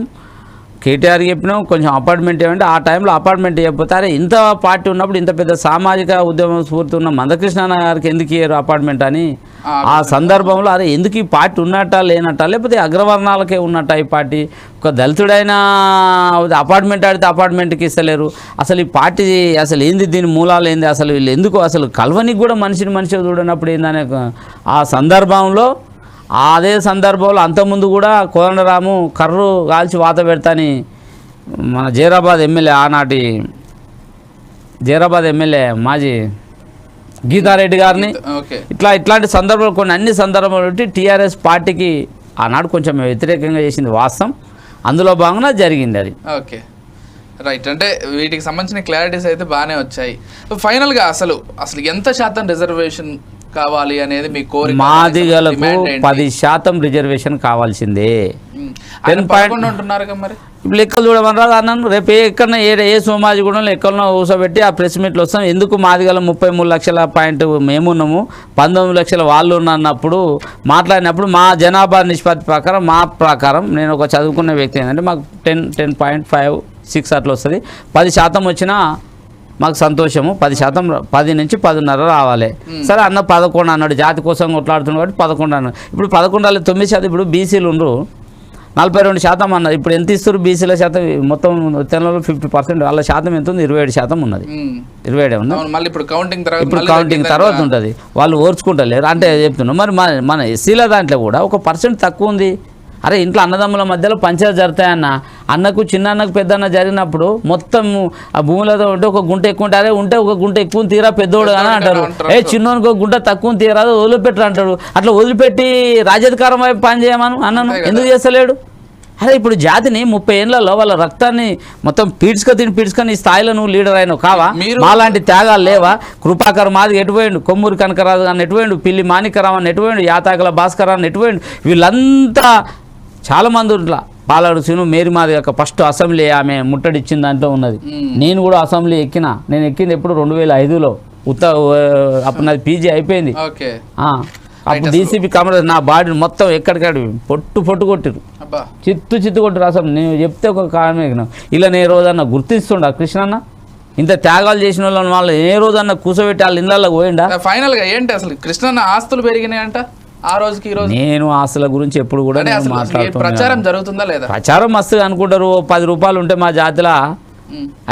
కేటీఆర్ చెప్పినాం కొంచెం అపార్ట్మెంట్ ఏమంటే ఆ టైంలో అపార్ట్మెంట్ ఇవ్వకపోతే అరే ఇంత పార్టీ ఉన్నప్పుడు ఇంత పెద్ద సామాజిక ఉద్యమం స్ఫూర్తి ఉన్న మందకృష్ణ గారికి ఎందుకు ఇయ్యారు అపార్ట్మెంట్ అని ఆ సందర్భంలో అరే ఎందుకు ఈ పార్టీ ఉన్నట్టా లేనట్టా, లేకపోతే అగ్రవర్ణాలకే ఉన్నట్టా ఈ పార్టీ, ఒక దళితుడైనా అపార్ట్మెంట్ ఆడితే అపార్ట్మెంట్కి ఇస్తలేరు, అసలు ఈ పార్టీ అసలు ఏంది, దీని మూలాలు ఏంది, అసలు వీళ్ళు ఎందుకు అసలు కలవనికి కూడా మనిషిని చూడనప్పుడు ఏందనే ఆ సందర్భంలో, అదే సందర్భంలో అంతకుముందు కూడా కోదండరాము కర్రు కాల్చి వాత పెడతాని మన జైరాబాద్ ఎమ్మెల్యే, ఆనాటి జైరాబాద్ ఎమ్మెల్యే మాజీ గీతారెడ్డి గారిని ఇట్లాంటి సందర్భాలు కొన్ని అన్ని సందర్భాలు బట్టి టీఆర్ఎస్ పార్టీకి ఆనాడు కొంచెం వ్యతిరేకంగా చేసింది వాస్తవం. అందులో భాగంగా జరిగింది అది. Okay, right. అంటే వీటికి సంబంధించిన క్లారిటీస్ అయితే బాగానే వచ్చాయి. ఫైనల్గా అసలు ఎంత శాతం రిజర్వేషన్ కావాలి అనేది మీ కోరిక? మాదిగలకు 10% రిజర్వేషన్ కావాల్సిందే. ఇప్పుడు లెక్కలు చూడమన్నారు అన్నాను. రేపు ఎక్కడన్నా ఏ సోమాజిగూడలో ఎక్కడన్నా కూర్చోబెట్టి ఆ ప్రెస్ మీట్లు వస్తాం, ఎందుకు మాదిగల 33 లక్షల పాయింట్ మేమున్నాము 19 లక్షల వాళ్ళు ఉన్నప్పుడు మాట్లాడినప్పుడు మా జనాభా నిష్పత్తి ప్రకారం, మా ప్రకారం నేను ఒక చదువుకున్న వ్యక్తి ఏంటంటే మాకు 10.5 6 అట్లా వస్తుంది. 10% వచ్చినా మాకు సంతోషము. 10%, 10 నుంచి 10.5 రావాలి. సరే అన్న 11 అన్నాడు, జాతి కోసం కొట్లాడుతున్నాడు కాబట్టి 11 అన్నాడు. ఇప్పుడు 11 9%. ఇప్పుడు బీసీలు ఉండ్రు 42% అన్నారు. ఇప్పుడు ఎంత ఇస్తారు బీసీల శాతం? మొత్తం తెలంగాణలో 50%. వాళ్ళ శాతం ఎంత ఉంది? 27% ఉన్నది. 27 ఉంది. ఇప్పుడు కౌంటింగ్ తర్వాత ఉంటుంది. వాళ్ళు ఓర్చుకుంటలేరు అంటే చెప్తున్నాం. మరి మన ఎస్సీల దాంట్లో కూడా 1% తక్కువ ఉంది. అరే ఇంట్లో అన్నదమ్ముల మధ్యలో పంచాయతీ జరుగుతాయన్న, అన్నకు చిన్న అన్నకు పెద్ద అన్న జరిగినప్పుడు మొత్తం ఆ భూములతో ఉంటే ఒక గుంట ఎక్కువ ఉంటే, అరే ఉంటే ఒక గుంట ఎక్కువ తీరా పెద్దోడు అని అంటారు. చిన్నోనికి ఒక గుంట తక్కువ తీరాదు వదిలిపెట్టరు అంటాడు. అట్లా వదిలిపెట్టి రాజ్యాధికారం వైపు పని చేయమను అన్నను ఎందుకు చేస్తలేడు? అరే ఇప్పుడు జాతిని 30 ఏళ్లలో వాళ్ళ రక్తాన్ని మొత్తం పీడ్చుకొని ఈ స్థాయిలో నువ్వు లీడర్ అయినావు కావా? మాలాంటి త్యాగాలు లేవా? కృపాకర్ మాది ఎటుపోయిండు, కొమ్మూరి కనకరాజు అని ఎటుపోయిండు, పిల్లి మాణికరావు అని ఎటుపోయిండు, యాతాకల భాస్కర్ అని ఎటుపోయిండు. వీళ్ళంతా చాలామంది ఇట్లా పాలాడు సీను మేరీ మాది యొక్క ఫస్ట్ అసెంబ్లీ ఆమె ముట్టడిచ్చిన దాంట్లో ఉన్నది. నేను కూడా అసెంబ్లీ ఎక్కిన. నేను ఎక్కింది ఎప్పుడు 2005లో. అప్పుడు నాది పీజీ అయిపోయింది. అప్పుడు డీసీపీ కామరాజ్ నా బాడీని మొత్తం ఎక్కడికాడు పొట్టు కొట్టిరు, చిత్తు కొట్టిరు. అసలు నేను చెప్తే ఒక కారణం ఇలా నేను రోజన్నా గుర్తిస్తుండ కృష్ణన్న ఇంత త్యాగాలు చేసిన వాళ్ళు ఏ రోజన్నా కూర్చోబెట్టి వాళ్ళ ఇళ్ళల్లో పోయిండా? ఫైనల్ గా ఏంటి అసలు కృష్ణన్న ఆస్తులు పెరిగినాయంట ఆ రోజుకి ఈ రోజు? నేను ఆస్తుల గురించి ఎప్పుడు కూడా ప్రచారం జరుగుతుందా లేదా? ప్రచారం మస్తుగా అనుకుంటారు. 10 రూపాయలు ఉంటే మా జాతిలో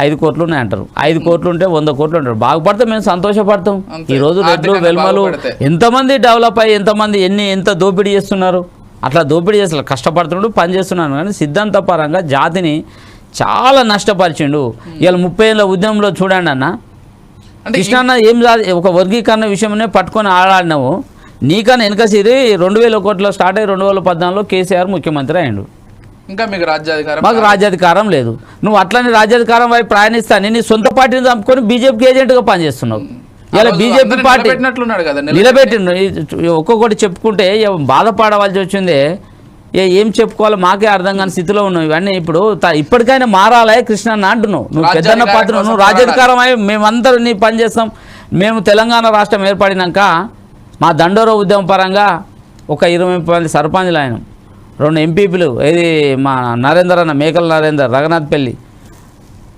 5 కోట్లు ఉన్నాయి అంటారు. 5 కోట్లు ఉంటే 100 కోట్లు అంటారు. బాగుపడితే మేము సంతోషపడతాం. ఈ రోజు రెడ్లు వెల్మలు ఎంతమంది డెవలప్ అయ్యి ఎంతమంది ఎంత దోపిడీ చేస్తున్నారు. అట్లా దోపిడీ చేస్తారు, కష్టపడుతున్నాడు, పని చేస్తున్నాను. కానీ సిద్ధాంతపరంగా జాతిని చాలా నష్టపరిచిండు. ఇవాళ 30 ఏళ్ళ ఉద్యమంలో చూడండి అన్న, కృష్ణన్న ఏం ఒక వర్గీకరణ విషయమనే పట్టుకొని ఆడాడినావు. నీకన్నా వెనక సిరి 2001లో స్టార్ట్ అయ్యి 2014లో కేసీఆర్ ముఖ్యమంత్రి అయ్యిండు. ఇంకా మీకు రాజ్యాధికారం? మాకు రాజ్యాధికారం లేదు. నువ్వు అట్లనే రాజ్యాధికారం వైపు ప్రయాణిస్తాను. నీ సొంత పార్టీని చంపుకొని బీజేపీకి ఏజెంట్గా పనిచేస్తున్నావు. ఇలా బీజేపీ పార్టీ నిలబెట్టిండు. ఒక్కొక్కటి చెప్పుకుంటే బాధపడవలసి వచ్చిందే. ఏం చెప్పుకోవాలో మాకే అర్థం కాని స్థితిలో ఉన్నావు. ఇవన్నీ ఇప్పుడు ఇప్పటికైనా మారాలే కృష్ణన్న అంటున్నావు. నువ్వు పెద్దన్న పాత్ర, నువ్వు రాజ్యాధికారం అయి మేమందరూ నీ పని చేస్తాం. మేము తెలంగాణ రాష్ట్రం ఏర్పడినాక మా దండోర ఉద్యమం పరంగా ఒక 20 మంది సర్పంచ్లు ఆయన, 2 ఎంపీపీలు, ఏది మా నరేందర్ అన్న మేకల నరేందర్ రఘునాథ్పల్లి,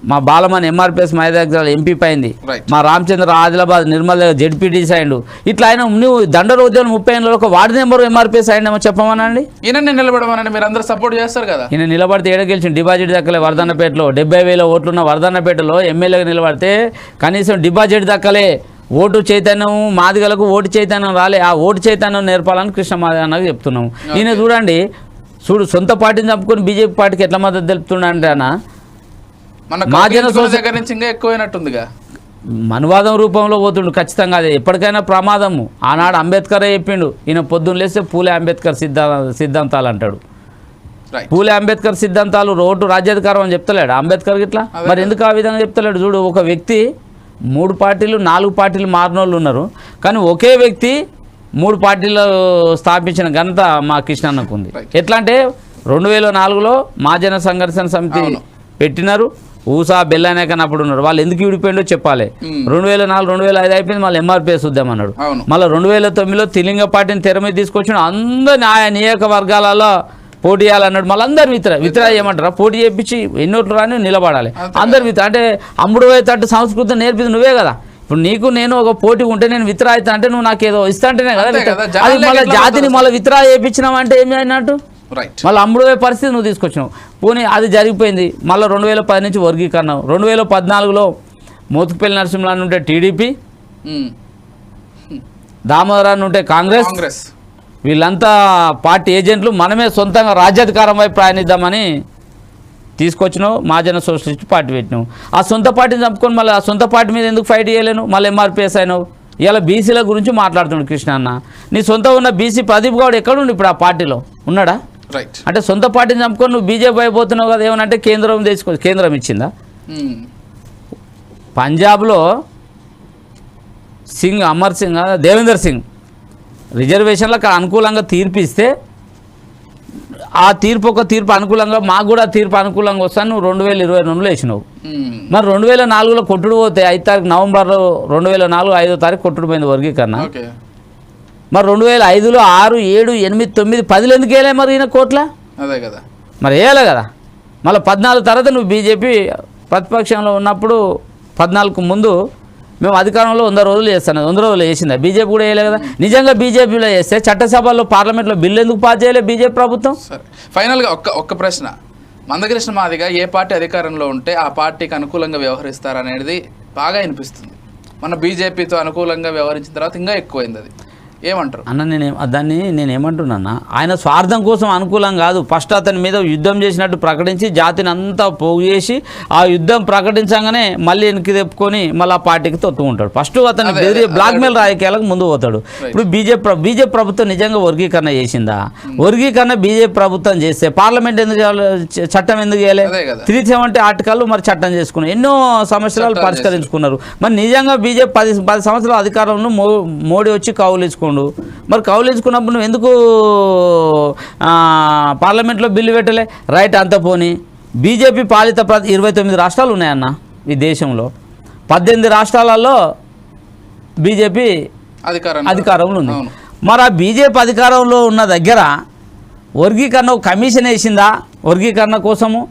మా బాలమని ఎంఆర్పిఎస్ మైదాగ్రాలు ఎంపీ అయింది, మా రామచంద్ర ఆదిలాబాద్ నిర్మల్ జెడ్పీటీసీ అయిండు. ఇట్లా ఆయన నువ్వు దండోర ఉద్యమం 30 ఏళ్ళలో ఒక వార్డు నెంబర్ ఎంఆర్పిఎస్ అయిందేమో చెప్పమనండి. ఈయన నిలబడమనండి, మీరు అందరూ సపోర్ట్ చేస్తారు కదా. ఈయన నిలబడితే ఏడ గెలిచిన డిపాజిట్ దక్కలే. వరదన్నపేటలో 70,000 ఓట్లున్న వరదన్నపేటలో ఎమ్మెల్యేగా నిలబడితే కనీసం డిపాజిట్ దక్కలే. ఓటు చైతన్యం మాదిగలకు ఓటు చైతన్యం రాలే. ఆ ఓటు చైతన్యం నేర్పాలని కృష్ణ మాదిగ అన్నకు చెప్తున్నాము. ఈయన చూడండి, సొంత పార్టీని చంపుకొని బీజేపీ పార్టీకి ఎట్లా మద్దతు తెలుపుతుండే అన్న. దగ్గర నుంచి ఇంకా ఎక్కువైనట్టుందిగా. మనువాదం రూపంలో పోతుండు ఖచ్చితంగా. అది ఎప్పటికైనా ప్రమాదము. ఆనాడు అంబేద్కరే చెప్పిండు. ఈయన పొద్దున్న లేస్తే పూలే అంబేద్కర్ సిద్ధాంతాలు అంటాడు. పూలే అంబేద్కర్ సిద్ధాంతాలు రోడ్డు రాజ్యాధికారం అని చెప్తలేడు అంబేద్కర్ ఇట్లా. మరి ఎందుకు ఆ విధంగా చెప్తలేడు? చూడు, ఒక వ్యక్తి 3 పార్టీలు 4 పార్టీలు మారిన వాళ్ళు ఉన్నారు. కానీ ఒకే వ్యక్తి 3 పార్టీలు స్థాపించిన ఘనత మా కృష్ణన్నకు ఉంది. ఎట్లా అంటే 2004లో మహాజన సంఘర్షణ సమితి పెట్టినారు. ఊసా బెల్లానేకని అప్పుడు ఉన్నారు. వాళ్ళు ఎందుకు విడిపోయిండో చెప్పాలి. 2004 2005 అయిపోయింది. మళ్ళీ ఎంఆర్పిఎస్ ఉద్యమం అన్నాడు. మళ్ళీ 2009లో తిలింగ పార్టీని తెర మీద తీసుకొచ్చిన అందరిని ఆయా నియోజకవర్గాలలో పోటీ చేయాలన్నాడు. మళ్ళీ అందరు విత్రా చేయమంటారా? పోటీ చేయించి ఎన్నోట్లు రాని నిలబడాలి. అందరు అంటే అమ్ముడు పోయేటట్టు సంస్కృతి నేర్పింది నువ్వే కదా. ఇప్పుడు నీకు నేను ఒక పోటీ ఉంటే నేను విత్రా అవుతా అంటే నువ్వు నాకు ఏదో ఇస్తా అంటేనే కదా. అది మళ్ళీ జాతిని మళ్ళీ విత్రా చేయించినావు అంటే ఏమి అయినట్టు? మళ్ళీ అమ్ముడు పోయే పరిస్థితి నువ్వు తీసుకొచ్చినావు. పోనీ అది జరిగిపోయింది. మళ్ళీ 2010 నుంచి వర్గీకరణ. 2014లో మోతుపల్లి నరసింహరావు ఉంటే టీడీపీ, దామోదరాన్ని ఉంటే కాంగ్రెస్. వీళ్ళంతా పార్టీ ఏజెంట్లు. మనమే సొంతంగా రాజ్యాధికారం వైపు ప్రయాణిద్దామని తీసుకొచ్చినావు. మహాజన సోషలిస్ట్ పార్టీ పెట్టినావు. ఆ సొంత పార్టీని చంపుకొని మళ్ళీ ఆ సొంత పార్టీ మీద ఎందుకు ఫైట్ చేయలేను? మళ్ళీ ఎంఆర్పిఎస్ అయినావు. ఇలా బీసీల గురించి మాట్లాడుతున్నాడు కృష్ణ అన్న. నీ సొంత ఉన్న బీసీ ప్రదీప్ గౌడ్ ఎక్కడుండి ఇప్పుడు ఆ పార్టీలో ఉన్నాడా? అంటే సొంత పార్టీని చంపుకొని నువ్వు బీజేపీ అయిపోతున్నావు కదా. ఏమనంటే కేంద్రం ఇచ్చిందా? పంజాబ్లో దేవేందర్ సింగ్ రిజర్వేషన్లకు అనుకూలంగా తీర్పిస్తే ఆ తీర్పు అనుకూలంగా మాకు కూడా తీర్పు అనుకూలంగా వస్తాను. నువ్వు 2022లో వేసినావు. మరి 2004లో కొట్టుడు పోతే 5 తారీఖు నవంబర్ 2004 5వ తారీఖు కొట్టుడు పోయింది వర్గీకరణ. మరి 2005లో 6, 7, 8, 9, 10 ఎందుకు వేయలే మరి ఈయన కోట్ల? అదే కదా. మరి వేయాలి కదా. మళ్ళీ 14 తర్వాత నువ్వు బీజేపీ ప్రతిపక్షంలో ఉన్నప్పుడు 14కు ముందు మేము అధికారంలో 100 రోజులు చేస్తాను, 100 రోజులు చేసిందా? బీజేపీ కూడా వేయలేదు కదా. నిజంగా బీజేపీలో చేస్తే చట్టసభల్లో పార్లమెంట్లో బిల్లు ఎందుకు పాస్ చేయలేదు బీజేపీ ప్రభుత్వం? సరే, ఫైనల్గా ఒక్క ప్రశ్న. మందకృష్ణ మాదిగ ఏ పార్టీ అధికారంలో ఉంటే ఆ పార్టీకి అనుకూలంగా వ్యవహరిస్తారనేది బాగా అనిపిస్తుంది. మన బీజేపీతో అనుకూలంగా వ్యవహరించిన తర్వాత ఇంకా ఎక్కువైంది. అది ఏమంటారు అన్న? నేనేమంటున్నా, ఆయన స్వార్థం కోసం అనుకూలం కాదు. ఫస్ట్ అతని మీద యుద్ధం చేసినట్టు ప్రకటించి జాతిని అంతా పోగు చేసి ఆ యుద్ధం ప్రకటించగానే మళ్ళీ వెనక్కి తెప్పుకొని మళ్ళీ ఆ పార్టీకి తొత్తుకుంటాడు. ఫస్ట్ అతను బ్లాక్మెయిల్ రాజకీయాలకు ముందు పోతాడు. ఇప్పుడు బీజేపీ ప్రభుత్వం నిజంగా వర్గీకరణ చేసిందా? వర్గీకరణ బీజేపీ ప్రభుత్వం చేస్తే పార్లమెంట్ ఎందుకు చట్టం ఎందుకు చేయలేదు? 370 ఆర్టికల్ మరి చట్టం చేసుకున్నారు, ఎన్నో సమస్యలు పరిష్కరించుకున్నారు. మరి నిజంగా బీజేపీ 10 సంవత్సరాల అధికారంలో మోడీ వచ్చి కౌలించుకున్నాడు. మరి కౌలించుకున్నప్పుడు నువ్వు ఎందుకు పార్లమెంట్లో బిల్లు పెట్టలే? రైట్, అంత పోనీ. బీజేపీ పాలిత 29 రాష్ట్రాలు ఉన్నాయన్న ఈ దేశంలో. 18 రాష్ట్రాలలో బీజేపీ అధికారంలో ఉంది. మరి ఆ బీజేపీ అధికారంలో ఉన్న దగ్గర వర్గీకరణ కమిషన్ వేసిందా వర్గీకరణ కోసము?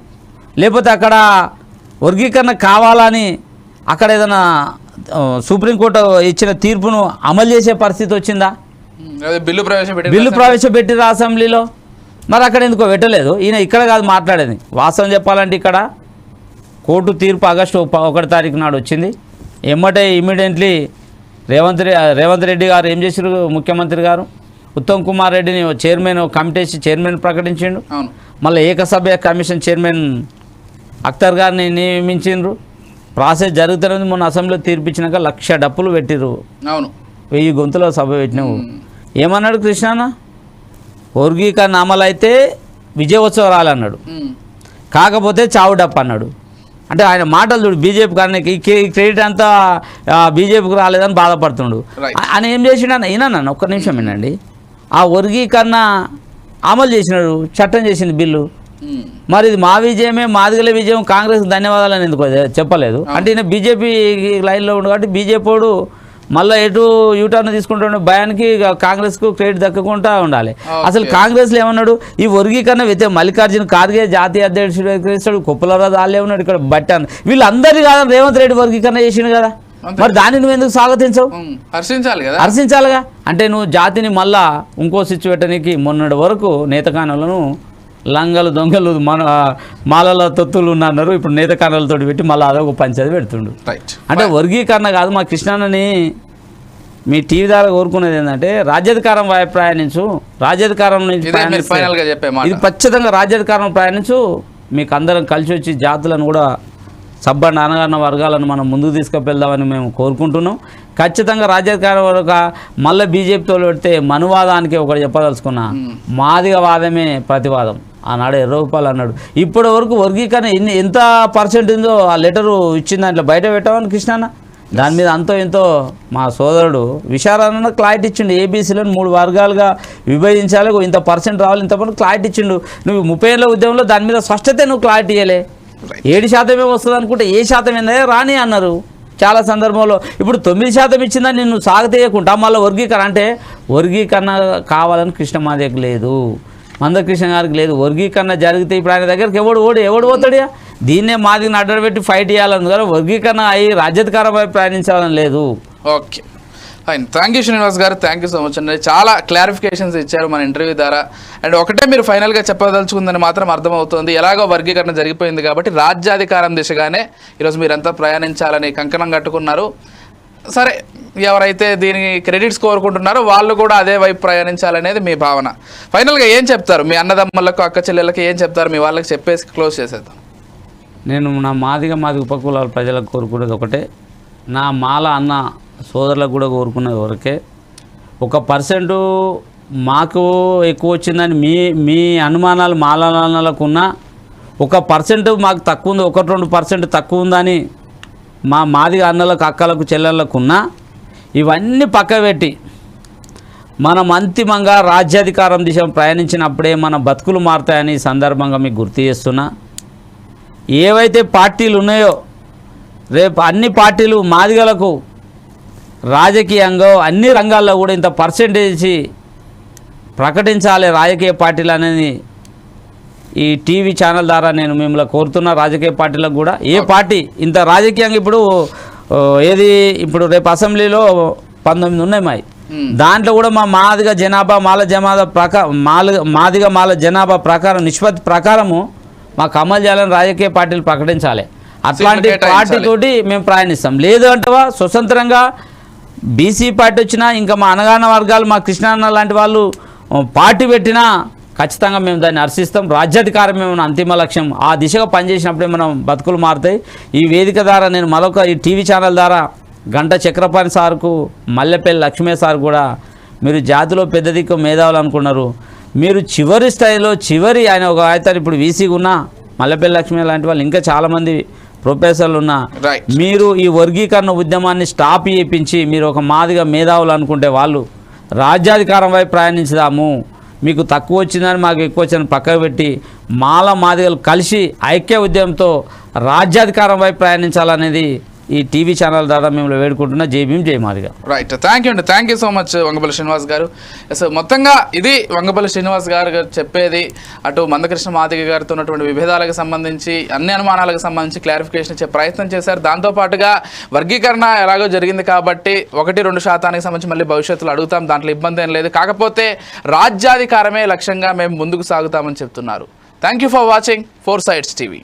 లేకపోతే అక్కడ వర్గీకరణ కావాలని అక్కడ ఏదైనా సుప్రీంకోర్టు ఇచ్చిన తీర్పును అమలు చేసే పరిస్థితి వచ్చిందా? బిల్లు ప్రవేశపెట్టిన అసెంబ్లీలో. మరి అక్కడ ఎందుకో పెట్టలేదు. ఈయన ఇక్కడ కాదు మాట్లాడేది. వాస్తవం చెప్పాలంటే ఇక్కడ కోర్టు తీర్పు ఆగస్టు 1 తారీఖు నాడు వచ్చింది. ఇమీడియట్లీ రేవంత్ రెడ్డి గారు ఏం చేశారు? ముఖ్యమంత్రి గారు ఉత్తమ్ కుమార్ రెడ్డిని చైర్మన్ ప్రకటించిండు. మళ్ళీ ఏకసభ్య కమిషన్ చైర్మన్ అఖ్తర్ గారిని నియమించిండ్రు. ప్రాసెస్ జరుగుతున్నది. మొన్న అసెంబ్లీలో తీర్పిచ్చినాక 1,00,000 డప్పులు పెట్టిర్రు. 1000 గొంతుల సభ పెట్టినావు. ఏమన్నాడు కృష్ణన్న? వర్గీకరణ అమలు అయితే విజయోత్సవాలు అన్నాడు, కాకపోతే చావు డప్పు అన్నాడు. అంటే ఆయన మాటలు చూడు. బీజేపీ కానీ క్రెడిట్ అంతా బీజేపీకి రాలేదని బాధపడుతుండు. ఆయన ఏం చేసిండు? ఈయన ఒక్క నిమిషం వినండి. ఆ వర్గీకరణ అమలు చేసినాడు, చట్టం చేసింది బిల్లు. మరి ఇది మా విజయమే, మాదిగల విజయం, కాంగ్రెస్ ధన్యవాదాలని ఎందుకు చెప్పలేదు? అంటే ఈయన బీజేపీ లైన్లో ఉండు కాబట్టి బీజేపీ మళ్ళీ ఎటు యూటర్న్ తీసుకుంటున్న భయానికి కాంగ్రెస్కు క్రెడిట్ దక్కకుండా ఉండాలి. అసలు కాంగ్రెస్లో ఏమన్నాడు? ఈ వర్గీకరణ మల్లికార్జున ఖార్గే జాతీయ అధ్యక్షుడు, కొప్పులరాజు వాళ్ళే ఉన్నాడు, ఇక్కడ బట్టాను వీళ్ళందరినీ కాదని రేవంత్ రెడ్డి వర్గీకరణ చేసిండు కదా. మరి దాన్ని నువ్వు ఎందుకు స్వాగతించవు? హర్షించాలిగా. అంటే నువ్వు జాతిని మళ్ళా ఇంకో సిచ్యువేషన్కి మొన్నటి వరకు నేతకానులను లంగలు దొంగలు మాలల తొత్తులు ఉన్నారు. ఇప్పుడు నేతకారణలతో పెట్టి మళ్ళీ అదొక పంచాయతీ పెడుతుండు. అంటే వర్గీకరణ కాదు. మా కృష్ణన్నని మీ టీవీ ద్వారా కోరుకునేది ఏంటంటే రాజ్యాధికారం ప్రయాణించు, రాజ్యాధికారం నుంచి ఇది ఖచ్చితంగా రాజ్యాధికారం ప్రయాణించు. మీకు అందరం కలిసి వచ్చి జాతులను కూడా సబ్బండ అనగారిన వర్గాలను మనం ముందుకు తీసుకువెళ్దామని మేము కోరుకుంటున్నాం. ఖచ్చితంగా రాజ్యాధికారం వరకు మళ్ళీ బీజేపీతో పెడితే మనువాదానికి ఒకటి చెప్పదలుచుకున్నా, మాదిగ వాదమే ప్రతివాదం. ఆనాడు ₹20 అన్నాడు. ఇప్పటి వరకు వర్గీకరణ ఎంత పర్సెంట్ ఉందో ఆ లెటరు ఇచ్చిన దాంట్లో బయట పెట్టామని కృష్ణన్న. దాని మీద అంతో ఎంతో మా సోదరుడు విశారాన్న క్లారిటీ ఇచ్చిండు. ఏబీసీలను 3 వర్గాలుగా విభజించాలి, ఇంత పర్సెంట్ రావాలి, ఇంత క్లారిటీ ఇచ్చిండు. నువ్వు 30 ఏళ్ళ ఉద్యమంలో దాని మీద స్పష్టతే నువ్వు క్లారిటీ ఇవ్వలే. 7% వస్తుంది అనుకుంటే ఏ శాతం ఏందా రాని అన్నారు చాలా సందర్భంలో. ఇప్పుడు 9% ఇచ్చిందని నిన్ను సాగతీయకుండా మళ్ళీ వర్గీకరణ అంటే వర్గీకరణ కావాలని కృష్ణమాదేవికి లేదు, మందకృష్ణ గారికి లేదు. వర్గీకరణ జరిగితే ఇప్పుడు ఆయన దగ్గరికి ఎవడు పోతాడు? దీన్నే మాదిని అడ్డపెట్టి ఫైట్ చేయాలని కదా. వర్గీకరణ అయ్యి రాజ్యాధికారమై ప్రయాణించాలని లేదు. Okay, fine. Thank you Srinivas గారు, థ్యాంక్ యూ సో మచ్ అండి. చాలా క్లారిఫికేషన్స్ ఇచ్చారు మన ఇంటర్వ్యూ ద్వారా. అండ్ ఒకటే మీరు ఫైనల్గా చెప్పదలుచుకుందని మాత్రం అర్థమవుతుంది. ఎలాగో వర్గీకరణ జరిగిపోయింది కాబట్టి రాజ్యాధికారం దిశగానే ఈరోజు మీరంతా ప్రయాణించాలని కంకణం కట్టుకున్నారు. సరే, ఎవరైతే దీనికి క్రెడిట్స్ కోరుకుంటున్నారో వాళ్ళు కూడా అదే వైపు ప్రయాణించాలనేది మీ భావన. ఫైనల్గా ఏం చెప్తారు? మీ అన్నదమ్ములకు, అక్క చెల్లెళ్ళకి ఏం చెప్తారు? మీ వాళ్ళకి చెప్పేసి క్లోజ్ చేసేద్దాం. నేను నా మాది ఉపకులాల ప్రజలకు కోరుకునేది ఒకటే, నా మాల అన్న సోదరులకు కూడా కోరుకునేది వరకే. 1% మాకు ఎక్కువ వచ్చిందని మీ అనుమానాలు మాలలకు ఉన్నా, 1% మాకు తక్కువ ఉంది, 1-2% తక్కువ ఉందని మా మాది అన్నలకు, అక్కలకు, చెల్లెళ్ళకు ఉన్నా, ఇవన్నీ పక్కపెట్టి మనం అంతిమంగా రాజ్యాధికారం దిశ ప్రయాణించినప్పుడే మన బతుకులు మారుతాయని సందర్భంగా మీకు గుర్తు చేస్తున్నా. ఏవైతే పార్టీలు ఉన్నాయో రేపు అన్ని పార్టీలు మాదిగలకు రాజకీయంగా అన్ని రంగాల్లో కూడా ఇంత పర్సెంటేజ్ ప్రకటించాలి రాజకీయ పార్టీలు అనేది ఈ టీవీ ఛానల్ ద్వారా నేను మిమ్మల్ని కోరుతున్న రాజకీయ పార్టీలకు కూడా ఏ పార్టీ ఇంత రాజకీయంగా ఇప్పుడు ఏది ఇప్పుడు రేపు అసెంబ్లీలో 19 ఉన్నాయి మాయి దాంట్లో కూడా మా మాదిగ జనాభా మాల జనాభా ప్రకారం నిష్పత్తి ప్రకారము మాకు అమలు చేయాలని రాజకీయ పార్టీలు ప్రకటించాలి. అట్లాంటి పార్టీ తోటి మేము ప్రయాణిస్తాం. లేదు అంటవా స్వతంత్రంగా బీసీ పార్టీ వచ్చినా ఇంకా మా అనగాన వర్గాలు మా కృష్ణాన్న లాంటి వాళ్ళు పార్టీ పెట్టినా ఖచ్చితంగా మేము దాన్ని హర్షిస్తాం. రాజ్యాధికారం ఏమైనా అంతిమ లక్ష్యం. ఆ దిశగా పనిచేసినప్పుడే మనం బతుకులు మారుతాయి. ఈ వేదిక ద్వారా నేను మరొక ఈ టీవీ ఛానల్ ద్వారా గంట చక్రపాణి సార్కు, మల్లెపల్లి లక్ష్మీ సార్ కూడా మీరు జాతిలో పెద్ద దిక్కు మేధావులు అనుకున్నారు. మీరు చివరి స్థాయిలో ఆయన ఒక ఆయన ఇప్పుడు వీసీగా ఉన్న మల్లెపల్లి లక్ష్మీ లాంటి వాళ్ళు ఇంకా చాలామంది ప్రొఫెసర్లు ఉన్నా మీరు ఈ వర్గీకరణ ఉద్యమాన్ని స్టాప్ చేయించి మీరు ఒక మాదిగా మేధావులు అనుకుంటే వాళ్ళు రాజ్యాధికారం వైపు ప్రయాణించుదాము, మీకు తక్కువ వచ్చిందని మాకు ఎక్కువ వచ్చిందని పక్కకు పెట్టి మాదిగలు కలిసి ఐక్య ఉద్యమంతో రాజ్యాధికారం వైపు ప్రయాణించాలనేది ఈ టీవీ ఛానల్ ద్వారా మేము వేడుకుంటున్నా. జై భీమ్, జై మాదిగ. రైట్, థ్యాంక్ యూ అండి. Thank you so much Vangapalli Srinivas గారు. సో మొత్తంగా ఇది వంగపల్లి శ్రీనివాస్ గారు చెప్పేది. అటు మందకృష్ణ మాదిగ గారితో ఉన్నటువంటి విభేదాలకు సంబంధించి, అన్ని అనుమానాలకు సంబంధించి క్లారిఫికేషన్ ఇచ్చే ప్రయత్నం చేశారు. దాంతోపాటుగా వర్గీకరణ ఎలాగో జరిగింది కాబట్టి 1-2% సంబంధించి మళ్ళీ భవిష్యత్తులో అడుగుతాం, దాంట్లో ఇబ్బంది ఏం లేదు. కాకపోతే రాజ్యాధికారమే లక్ష్యంగా మేము ముందుకు సాగుతామని చెప్తున్నారు. Thank you for watching 4 Sides TV.